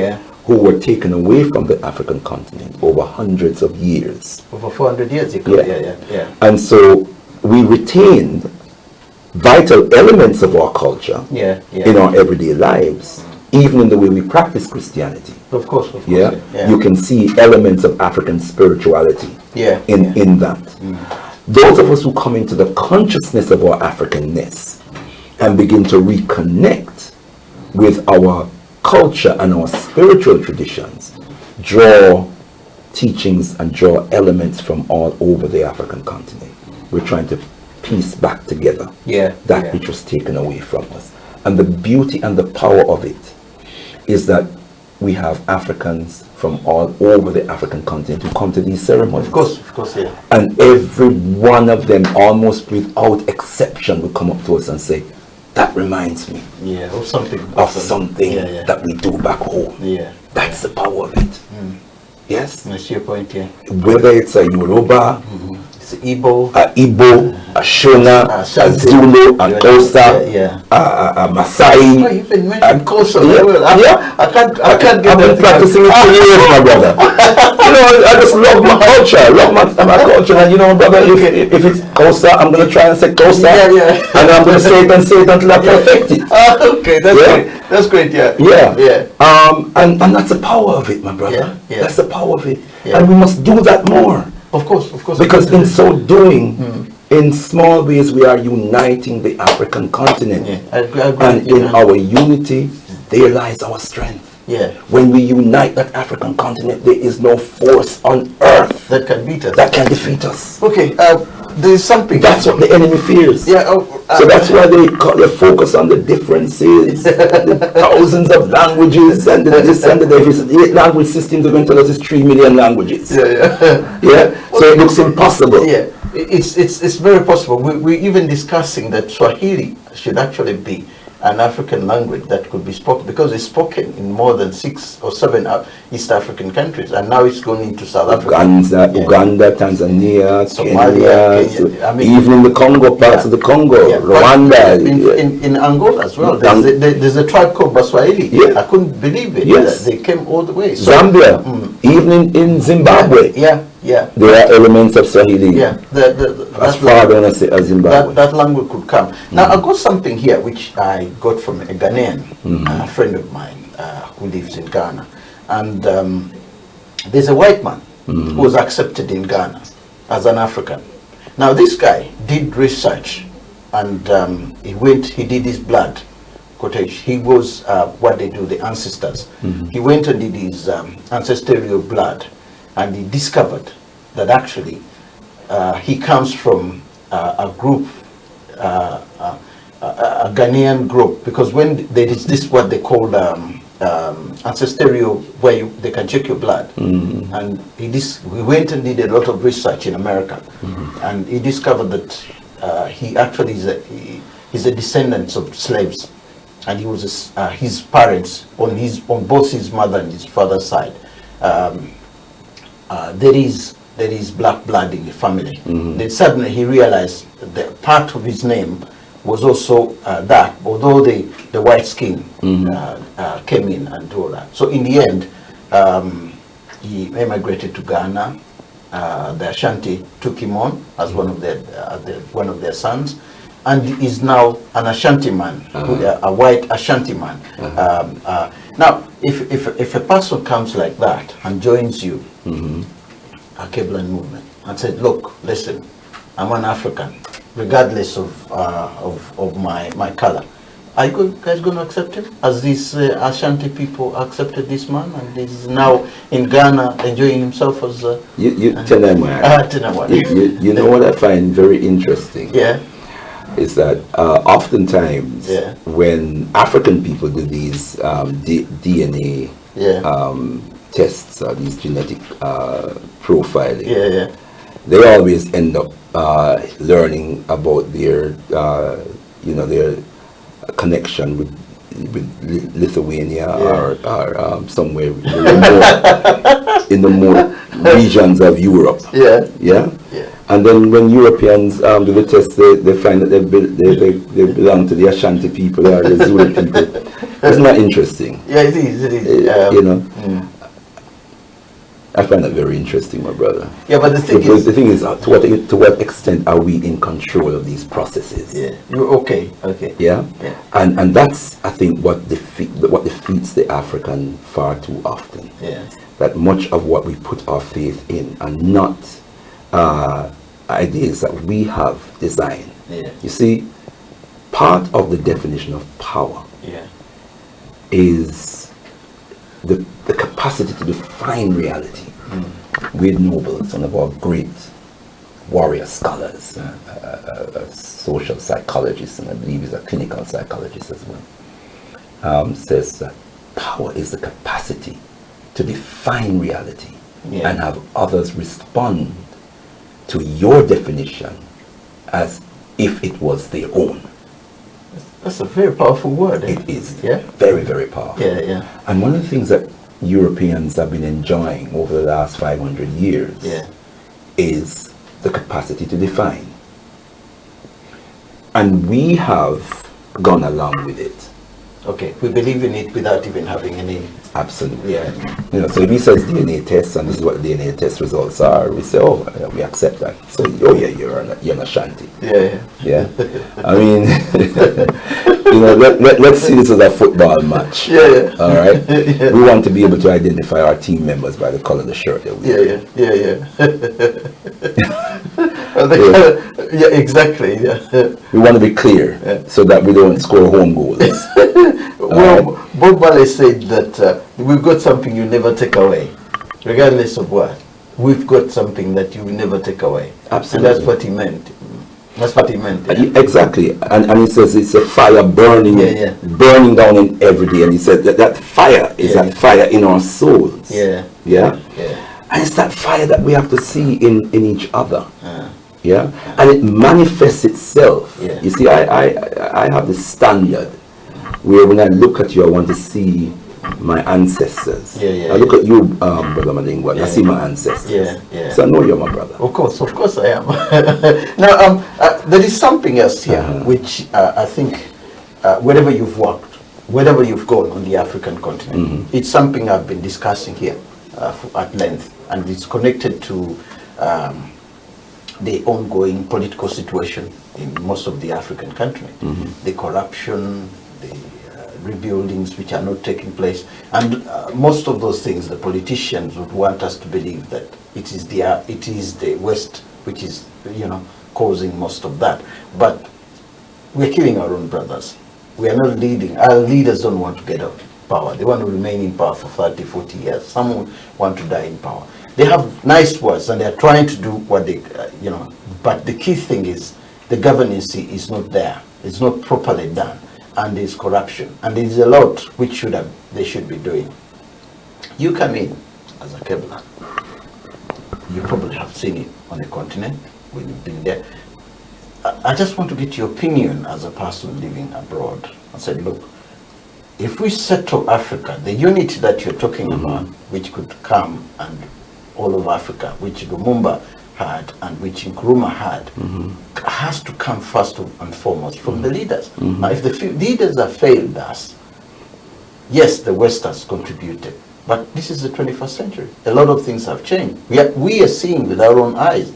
who were taken away from the African continent over hundreds of years. Over 400 years ago. Yeah. And so we retained vital elements of our culture in our everyday lives, even in the way we practice Christianity. Of course. Yeah? You can see elements of African spirituality in that. Those of us who come into the consciousness of our Africanness and begin to reconnect with our culture and our spiritual traditions, draw teachings and draw elements from all over the African continent. We're trying to piece back together that which was taken away from us. And the beauty and the power of it is that we have Africans from all over the African continent who come to these ceremonies. Of course, yeah. And every one of them, almost without exception, will come up to us and say, that reminds me of something that we do back home. That's the power of it. Yes? That's your point, Whether it's a Yoruba, it's Igbo, a Shona, a Zulu, a Xhosa, a Maasai. Oh, you've been mentioning Xhosa. I can't get I've been practicing it for years, my brother. I just love my culture. My culture. And brother, if it's Xhosa, I'm going to try and say Xhosa. And I'm going to say it until I perfect it. Okay, that's great. Yeah. And that's the power of it, my brother. That's the power of it. Yeah. And we must do that more. Of course. Because in so doing, in small ways, we are uniting the African continent. Yeah, I agree and with you, in man. our unity, there lies our strength. Yeah. When we unite that African continent, there is no force on earth That can beat us. that can defeat us. Okay, there's something. That's what the enemy fears. Yeah. So that's why they focus on the differences, the thousands of languages, and the this and the that. The language systems are going to tell us it's 3 million languages. Yeah. So it looks impossible. Yeah, it's very possible. We're even discussing that Swahili should actually be an African language that could be spoken, because it's spoken in more than 6 or 7 East African countries, and now it's going into South Africa. Uganda, Tanzania, Somalia, Kenya, I mean, even the Congo, parts of the Congo, Rwanda. In Angola as well, there's a tribe called Baswahili. I couldn't believe it. Yes. They came all the way. So, Zambia, even in Zimbabwe. There are elements of Swahili. As far down as Zimbabwe. That language could come. Now, I got something here which I got from a Ghanaian, a friend of mine who lives in Ghana. And there's a white man who was accepted in Ghana as an African. Now, this guy did research, and he did his blood quotation. He was what they do, the ancestors. He went and did his ancestral blood, and he discovered that actually he comes from a group, a Ghanaian group, because when there is this what they call ancestral, where they can check your blood, and we went and did a lot of research in America, and he discovered that he actually is a descendant of slaves, and he was his parents on both his mother and his father's side. There is black blood in the family. Then suddenly he realized that part of his name was also that, although the white skin came in and all that. So in the end, he emigrated to Ghana. The Ashanti took him on as one of their sons, and is now an Ashanti man, a white Ashanti man. Now, if a person comes like that and joins you, Alkebulan movement, and said, look, listen, I'm an African, regardless of my color. Are you guys going to accept him? As these Ashanti people accepted this man, and he's now in Ghana enjoying himself as you tell them you know what I find very interesting? Is that oftentimes when African people do these DNA tests or these genetic profiling, they always end up learning about their their connection with Lithuania or somewhere in the more regions of Europe. And then when Europeans do the test, they find that they belong to the Ashanti people or the Zulu people. Isn't that interesting? It is. I find that very interesting, my brother. But the thing is, to what extent are we in control of these processes? Okay. And that's, I think, what defeats the African far too often. That much of what we put our faith in are not ideas that we have designed. You see, part of the definition of power is the capacity to define reality. Wade Noble's one of our great warrior scholars, a social psychologist, and I believe he's a clinical psychologist as well, says that power is the capacity to define reality and have others respond to your definition as if it was their own. That's a very powerful word. It is very, very powerful. And one of the things that Europeans have been enjoying over the last 500 years is the capacity to define. And we have gone along with it. Okay, we believe in it without even having any. Absolutely. Yeah. You know, so if he says DNA tests and this is what the DNA test results are, we say, oh, yeah, we accept that. So, oh yeah, you're an Ashanti. Yeah. Yeah. I mean, you know, let's see this as a football match. Yeah. All right. Yeah. We want to be able to identify our team members by the color of the shirt that we wear. Yeah, exactly. Yeah. We want to be clear so that we don't score home goals. Well, Bob Marley said that we've got something you never take away, regardless of what. We've got something that you will never take away. Absolutely. And that's what he meant. That's what he meant. Yeah. Exactly. And he says it's a fire burning, burning down in every day. And he said that fire is that fire in our souls. Yeah. Yeah. And it's that fire that we have to see in each other. Yeah. And it manifests itself. Yeah. You see, I have this standard where when I look at you, I want to see my ancestors. I look at you, Brother Madingwa, and I see my ancestors. So I know you're my brother. Of course I am. Now, there is something else here, which I think wherever you've worked, wherever you've gone on the African continent, it's something I've been discussing here at length, and it's connected to the ongoing political situation in most of the African continent, the corruption, the rebuildings which are not taking place, and most of those things the politicians would want us to believe that it is the West which is causing most of that, but we're killing our own brothers. We are not leading. Our leaders don't want to get out of power. They want to remain in power for 30, 40 years. Some want to die in power. They have nice words and they're trying to do what they but the key thing is the governance is not there. It's not properly done. And there's corruption, and there's a lot which they should be doing. You come in as a Alkebulan. You probably have seen it on the continent when you've been there. I just want to get your opinion as a person living abroad. I said, look, if we settle Africa, the unity that you're talking about, which could come and all of Africa, which Lumumba had and which Nkrumah had, has to come first and foremost from the leaders. Now, if the leaders have failed us, yes, the West has contributed, but this is the 21st century. A lot of things have changed. We are seeing with our own eyes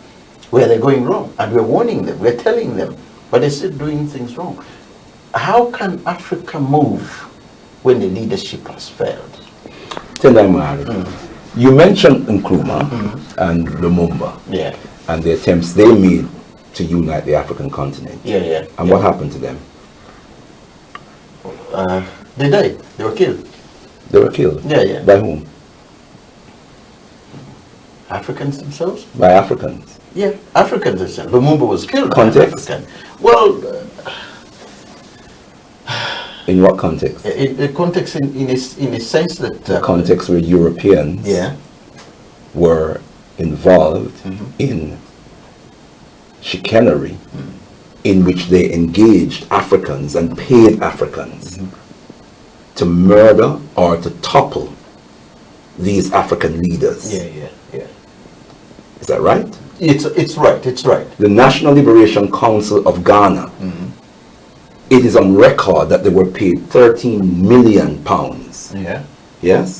where they're going wrong, and we're warning them, we're telling them, but they're still doing things wrong. How can Africa move when the leadership has failed? You mentioned Nkrumah and Lumumba and the attempts they made to unite the African continent. And what happened to them? They died. They were killed. They were killed? By whom? Africans themselves? By Africans? Yeah, Africans themselves. Lumumba was killed Context? by Africans. Well, in what context? The context in a sense that... the context where Europeans were involved in chicanery in which they engaged Africans and paid Africans to murder or to topple these African leaders. Is that right? It's right, it's right. The National Liberation Council of Ghana, it is on record that they were paid £13 million. Yes?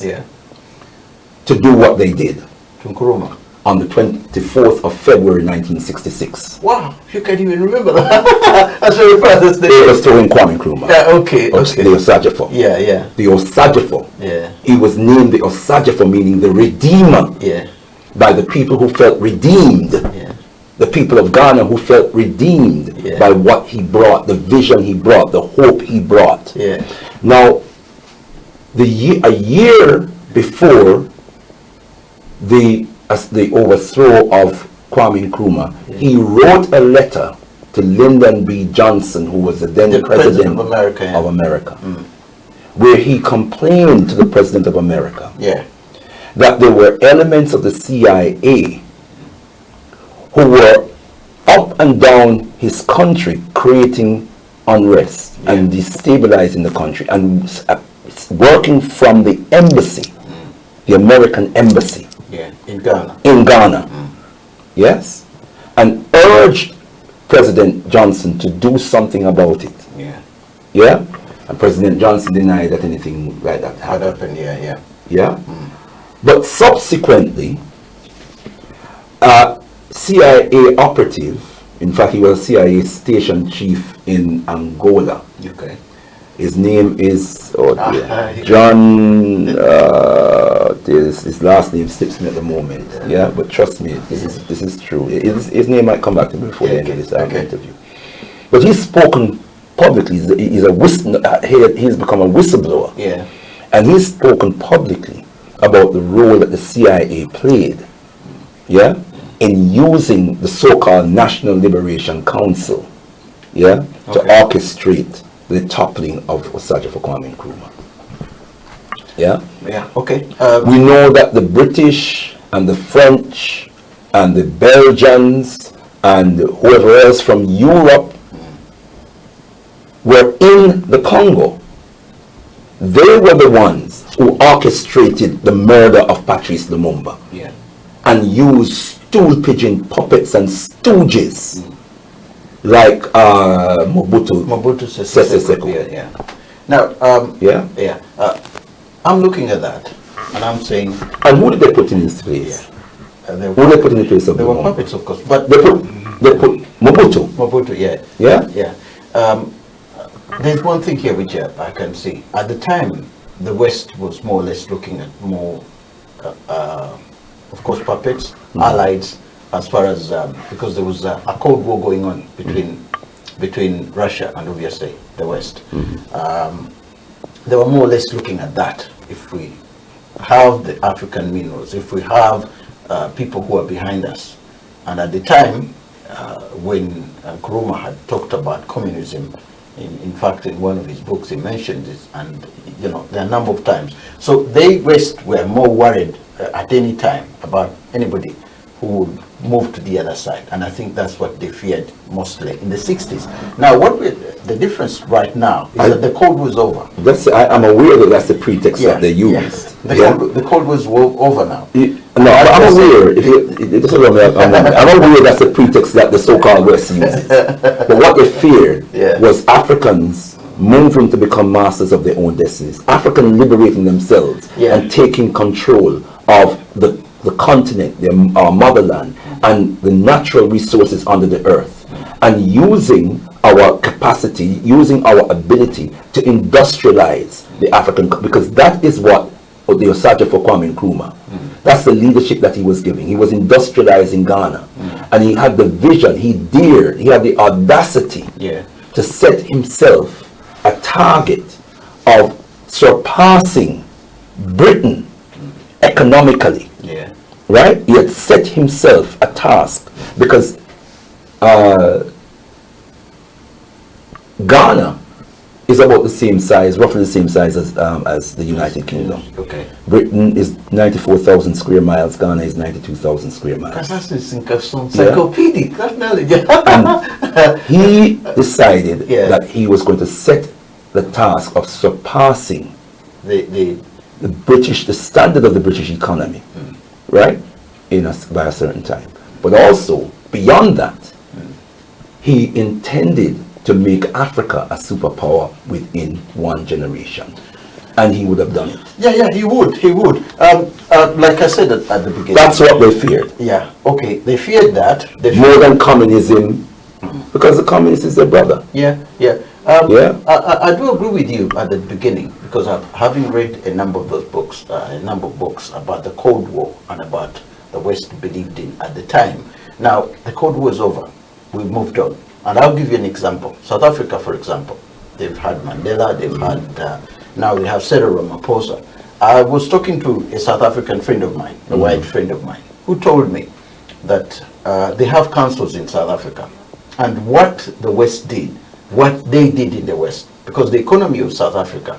To do what they did. To Nkrumah. On the 24th of February 1966. Wow, you can't even remember that. That's very fast. It was throwing Kwame Nkrumah. Okay. The Osajifo. The Osajifo. He was named the Osajifo, meaning the Redeemer. By the people who felt redeemed. The people of Ghana who felt redeemed by what he brought, the vision he brought, the hope he brought. Now, a year before the overthrow of Kwame Nkrumah, he wrote a letter to Lyndon B. Johnson, who was the then president of America, where he complained to the President of America that there were elements of the CIA who were up and down his country creating unrest and destabilizing the country and working from the embassy, the American embassy in Ghana. Yes, and urged President Johnson to do something about it. And President Johnson denied that anything like that happened. Yeah? But subsequently, a CIA operative, in fact he was a CIA station chief in Angola. Okay. His name is John, his last name slips me at the moment. Yeah, but trust me, this is true. His name might come back to me before the end of this interview. But he's spoken publicly. He's become a whistleblower. Yeah. And he's spoken publicly about the role that the CIA played, yeah, in using the so-called National Liberation Council, yeah, to orchestrate the toppling of Osagyefo Kwame Nkrumah. Yeah? Yeah, okay. We know that the British and the French and the Belgians and whoever else from Europe were in the Congo. They were the ones who orchestrated the murder of Patrice Lumumba, yeah, and used stool pigeon puppets and stooges like Mobutu Sese Seko. Yeah. Now, I'm looking at that and I'm saying. And who did they put in his place? Who did they put in the place of They were puppets, of course, but they put Mobutu. Mobutu, yeah. Yeah? Yeah. There's one thing here which I can see. At the time, the West was more or less looking at more, of course, puppets, allies, as far as, because there was a Cold War going on between Russia and obviously the West. They were more or less looking at that. If we have the African minerals, if we have people who are behind us. And at the time, when Nkrumah had talked about communism, in fact, in one of his books, he mentioned this, and there are a number of times. So they, West, were more worried at any time about anybody who would move to the other side, and I think that's what they feared mostly in the 60s. Now, the difference right now is that the Cold War is over. I'm aware that that's the pretext that they used. Yes. The Cold War is over now. No, I'm aware. I'm aware that's the pretext that the so-called West uses. But what they feared was Africans moving to become masters of their own destinies. Africans liberating themselves and taking control of the continent, our motherland, and the natural resources under the earth, and using our capacity, using our ability to industrialize the African, because that is what the Osagyefo Kwame Nkrumah, that's the leadership that he was giving. He was industrializing Ghana, and he had the vision, he had the audacity to set himself a target of surpassing Britain economically. Right? He had set himself a task because Ghana is about the same size, roughly the same size as the United Kingdom. Okay. Britain is 94,000 square miles. Ghana is 92,000 square miles. That's encyclopedic. That's knowledge. And he decided that he was going to set the task of surpassing the standard of the British economy. Right, by a certain time, but also beyond that, he intended to make Africa a superpower within one generation, and he would have done it. Yeah, he would. Like I said at the beginning, that's what they feared. Yeah, okay, they feared that. More than communism, because the communist is their brother. I do agree with you at the beginning, because having read a number of those books, about the Cold War and about the West believed in at the time. Now, the Cold War is over. We've moved on. And I'll give you an example. South Africa, for example, they've had Mandela, they've had, now they have Cyril Ramaphosa. I was talking to a South African friend of mine, a white friend of mine, who told me that they have councils in South Africa. And what the West did, what they did in the West, because the economy of South Africa,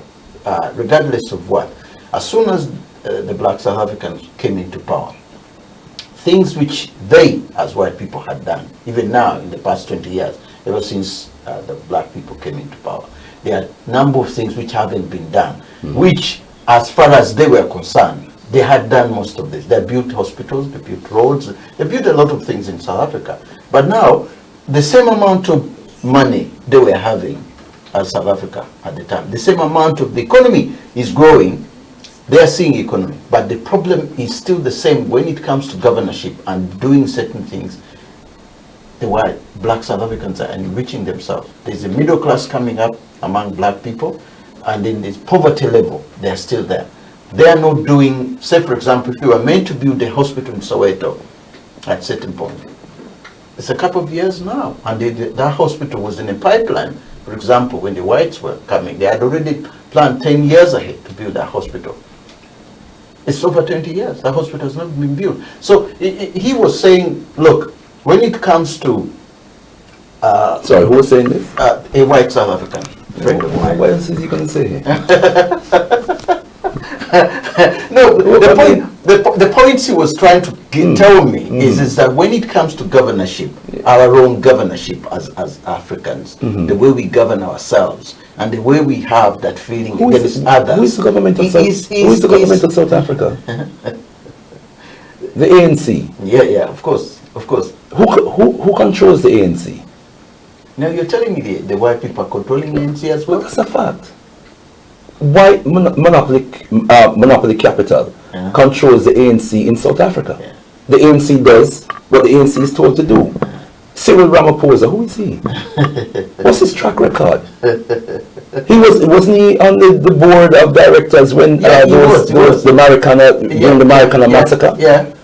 regardless of what, as soon as the black South Africans came into power, things which they, as white people, had done, even now in the past 20 years, ever since the black people came into power, there are a number of things which haven't been done, which, as far as they were concerned, they had done most of this. They built hospitals, they built roads, they built a lot of things in South Africa. But now, the same amount of money they were having, as South Africa at the time. The same amount of the economy is growing. They are seeing economy, but the problem is still the same when it comes to governorship and doing certain things. The white, black South Africans are enriching themselves. There's a middle class coming up among black people, and in this poverty level, they're still there. They are not doing, say for example, if you are meant to build a hospital in Soweto at certain point, it's a couple of years now, and that hospital was in a pipeline. For example, when the whites were coming, they had already planned 10 years ahead to build that hospital. It's over 20 years. That hospital has not been built. So he was saying, look, when it comes to... Sorry, who was saying this? A white South African friend of mine. What else is he going to say? No, the point he was trying to tell me is that when it comes to governorship, our own governorship as Africans, the way we govern ourselves, and the way we have that feeling against others. Who is the government of South Africa? The ANC. Yeah, of course. Who controls the ANC? Now you're telling me the white people are controlling the ANC as well? Well, that's a fact. White monopoly capital controls the ANC in South Africa. Yeah. The ANC does what the ANC is told to do. Cyril Ramaphosa, who is he? What's his track record? Wasn't he on the board of directors when there was the Marikana massacre? Yeah.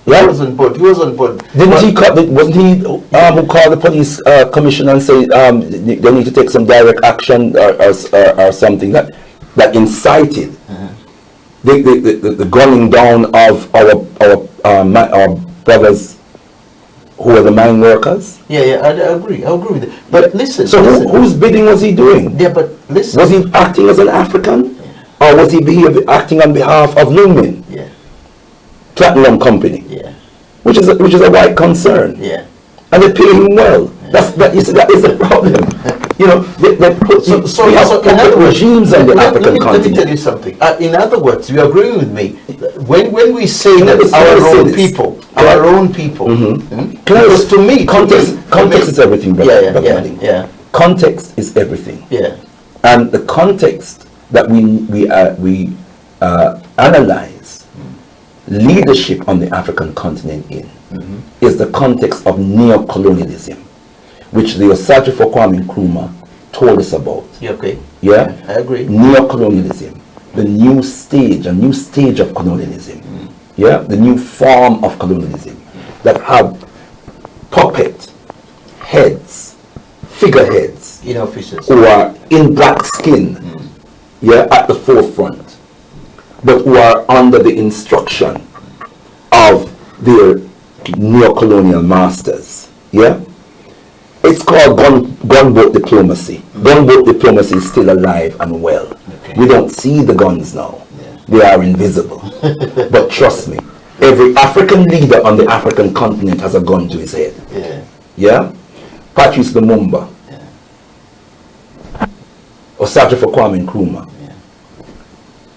He was on board. Wasn't he who called the police commission and say they need to take some direct action or something that incited the gunning down of our brothers who were the mine workers? Yeah, I agree with it. But listen. So whose bidding was he doing? Yeah, but listen. Was he acting as an African? Yeah. Or was he acting on behalf of Lumen? Yeah. Platinum Company? Yeah. Which is a white concern. Yeah. And they pay him well. Yeah. That is the problem. You know, they put regimes on the African continent. Let me tell you something. In other words, you agree with me. When we say that our own people, because to me, context is everything, brother. Yeah. Context is everything. Yeah. And the context that we analyze leadership on the African continent in is the context of neo-colonialism, which the Osage for Kwame Nkrumah told us about. Yeah, okay. Yeah? I agree. Neo-colonialism, a new stage of colonialism. Yeah? The new form of colonialism that have puppet heads, figureheads, in offices, who are in black skin, at the forefront, but who are under the instruction of their neo-colonial masters. Yeah? It's called gunboat diplomacy. Gunboat diplomacy is still alive and well. Okay. We don't see the guns now. Yeah. They are invisible. But trust me, every African leader on the African continent has a gun to his head. Yeah? Patrice Lumumba. Osage for Kwame Nkrumah.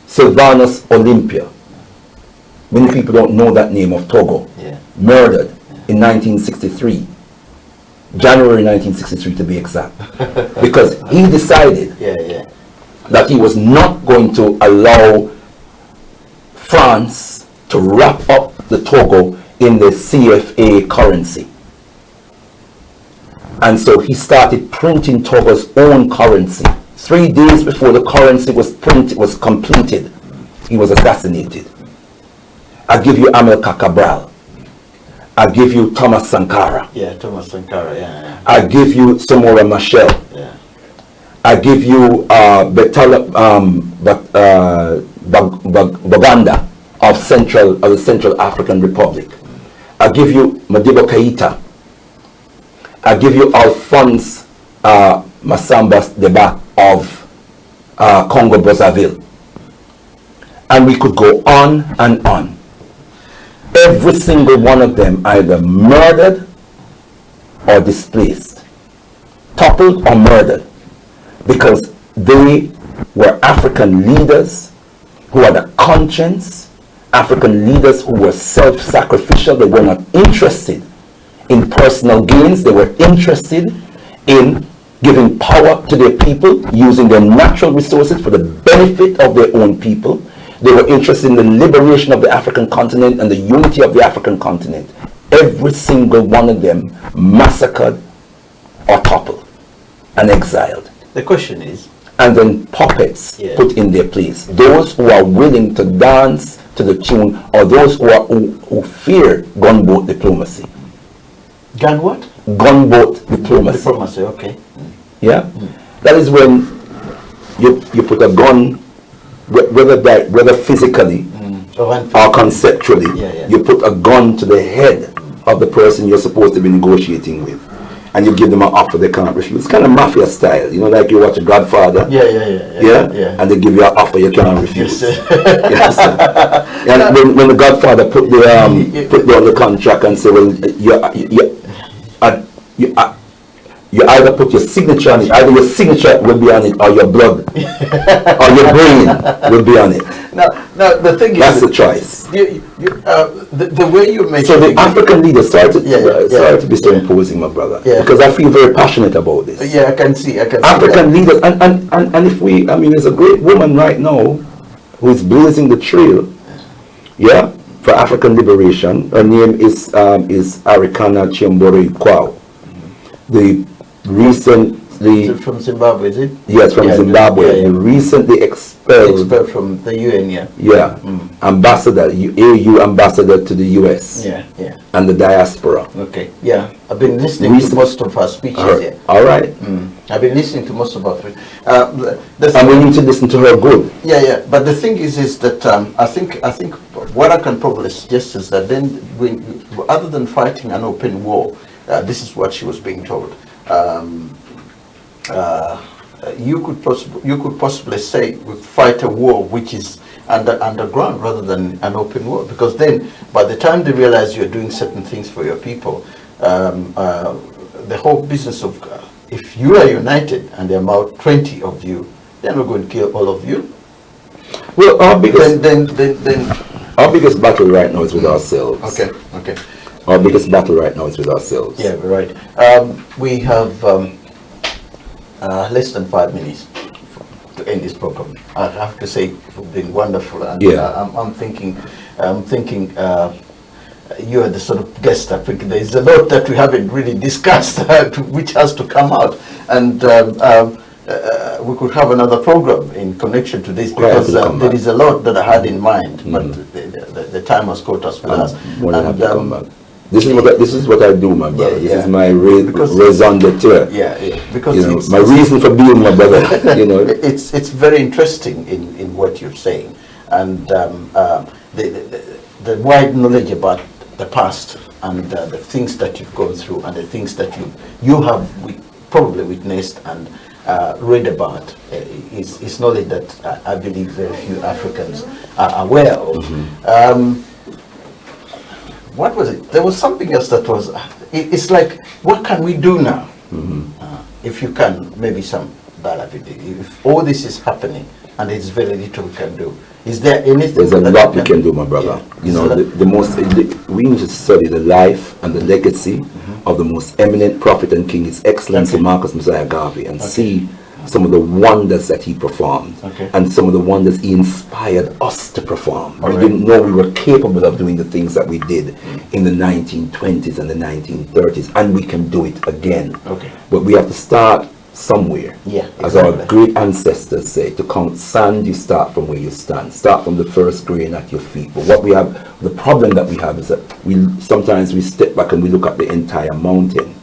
Sylvanus Olympia. Many people don't know that name of Togo. Murdered in 1963. January 1963 to be exact. Because he decided that he was not going to allow France to wrap up the Togo in the CFA currency. And so he started printing Togo's own currency. 3 days before the currency was completed, he was assassinated. I give you Amilcar Cabral. I give you Thomas Sankara. Thomas Sankara, I give you Samora Machel. I give you Baganda of the Central African Republic. I give you Madiba Keita. I give you Alphonse Massamba Deba of Congo Brazzaville. And we could go on and on. Every single one of them either murdered or displaced, toppled or murdered, because they were African leaders who had a conscience, African leaders who were self-sacrificial. They were not interested in personal gains. They were interested in giving power to their people, using their natural resources for the benefit of their own people. They were interested in the liberation of the African continent and the unity of the African continent. Every single one of them massacred or toppled and exiled. The question is, and then puppets put in their place. Those who are willing to dance to the tune, or those who fear gunboat diplomacy. Gun what? Gunboat diplomacy. Diplomacy, okay. Yeah? That is when you put a gun, whether physically or conceptually, you put a gun to the head of the person you're supposed to be negotiating with. And you give them an offer they can't refuse. It's kind of mafia style, you know, like you watch a Godfather. Yeah. And they give you an offer you can't refuse. And when the Godfather put down the contract and say, well, you either put your signature on it, either your signature will be on it, or your blood, or your brain will be on it. Now the thing is, that's the choice. The way you make so the African leaders started to be so imposing, my brother, because I feel very passionate about this. I can see. African leaders, and if we, I mean, there's a great woman right now who is blazing the trail, for African liberation. Her name is Arikana Chiambori Kwao. The recently from Zimbabwe, is it? Yes, from Zimbabwe. The recently expelled from the UN, ambassador, AU ambassador to the US. And the diaspora. Okay. I've been listening to most of her speeches. All right. I've been listening to most of her. And we need to listen to her good. But the thing is that I think what I can probably suggest is that then, other than fighting an open war, this is what she was being told. You could possibly say we fight a war which is underground rather than an open war, because then by the time they realize you're doing certain things for your people, the whole business of if you are united and there are about 20 of you, then we're going to kill all of you. Well, our biggest then our biggest battle right now is with ourselves. Okay. Our biggest battle right now is with ourselves. Yeah, right. We have less than 5 minutes to end this program. I have to say, it's been wonderful. And I'm thinking you are the sort of guest. I think there's a lot that we haven't really discussed, which has to come out. And we could have another program in connection to this, because there is a lot that I had in mind, but the time has caught us with us. This is what I do, my brother. This is my raison d'etre. Because my reason for being, my brother. It's very interesting in what you're saying, and the wide knowledge about the past and the things that you've gone through and the things that you have probably witnessed and read about is knowledge that I believe very few Africans are aware of. What was it? There was something else that was, it's like, what can we do now? If you can, maybe some that if all this is happening and there's very little we can do, is there anything? There's a lot we can do, my brother. We need to study the life and the legacy of the most eminent prophet and king, His Excellency Marcus Messiah Garvey, and see some of the wonders that he performed, and some of the wonders he inspired us to perform. We didn't know we were capable of doing the things that we did in the 1920s and the 1930s, and we can do it again. But we have to start somewhere. As our great ancestors say, to count sand, you start from where you stand. Start from the first grain at your feet. But what we have, the problem that we have is that sometimes we step back and we look at the entire mountain.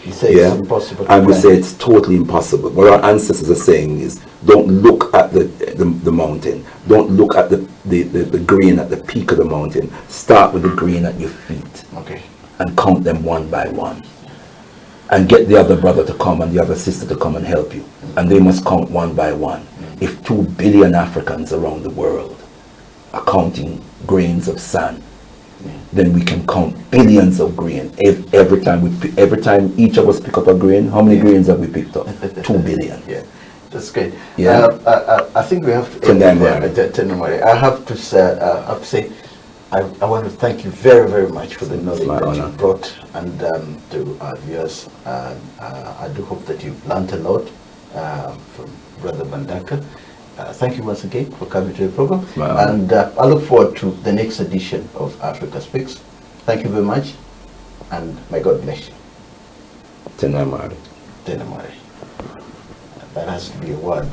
It's impossible, and we say it's totally impossible. What our ancestors are saying is, don't look at the mountain. Don't look at the grain at the peak of the mountain. Start with the grain at your feet. And count them one by one. And get the other brother to come and the other sister to come and help you. And they must count one by one. If 2 billion Africans around the world are counting grains of sand, then we can count billions of grain. Every time each of us pick up a grain, how many grains have we picked up? 2 billion. That's great. I think we have to end there. I have to say, I want to thank you very, very much for the knowledge my that honor. you brought and to our viewers. I do hope that you've learned a lot from Brother Bandaka. Thank you once again for coming to the program. And I look forward to the next edition of Africa Speaks. Thank you very much, and may God bless you. Tenamare. Tenamare. That has to be a word.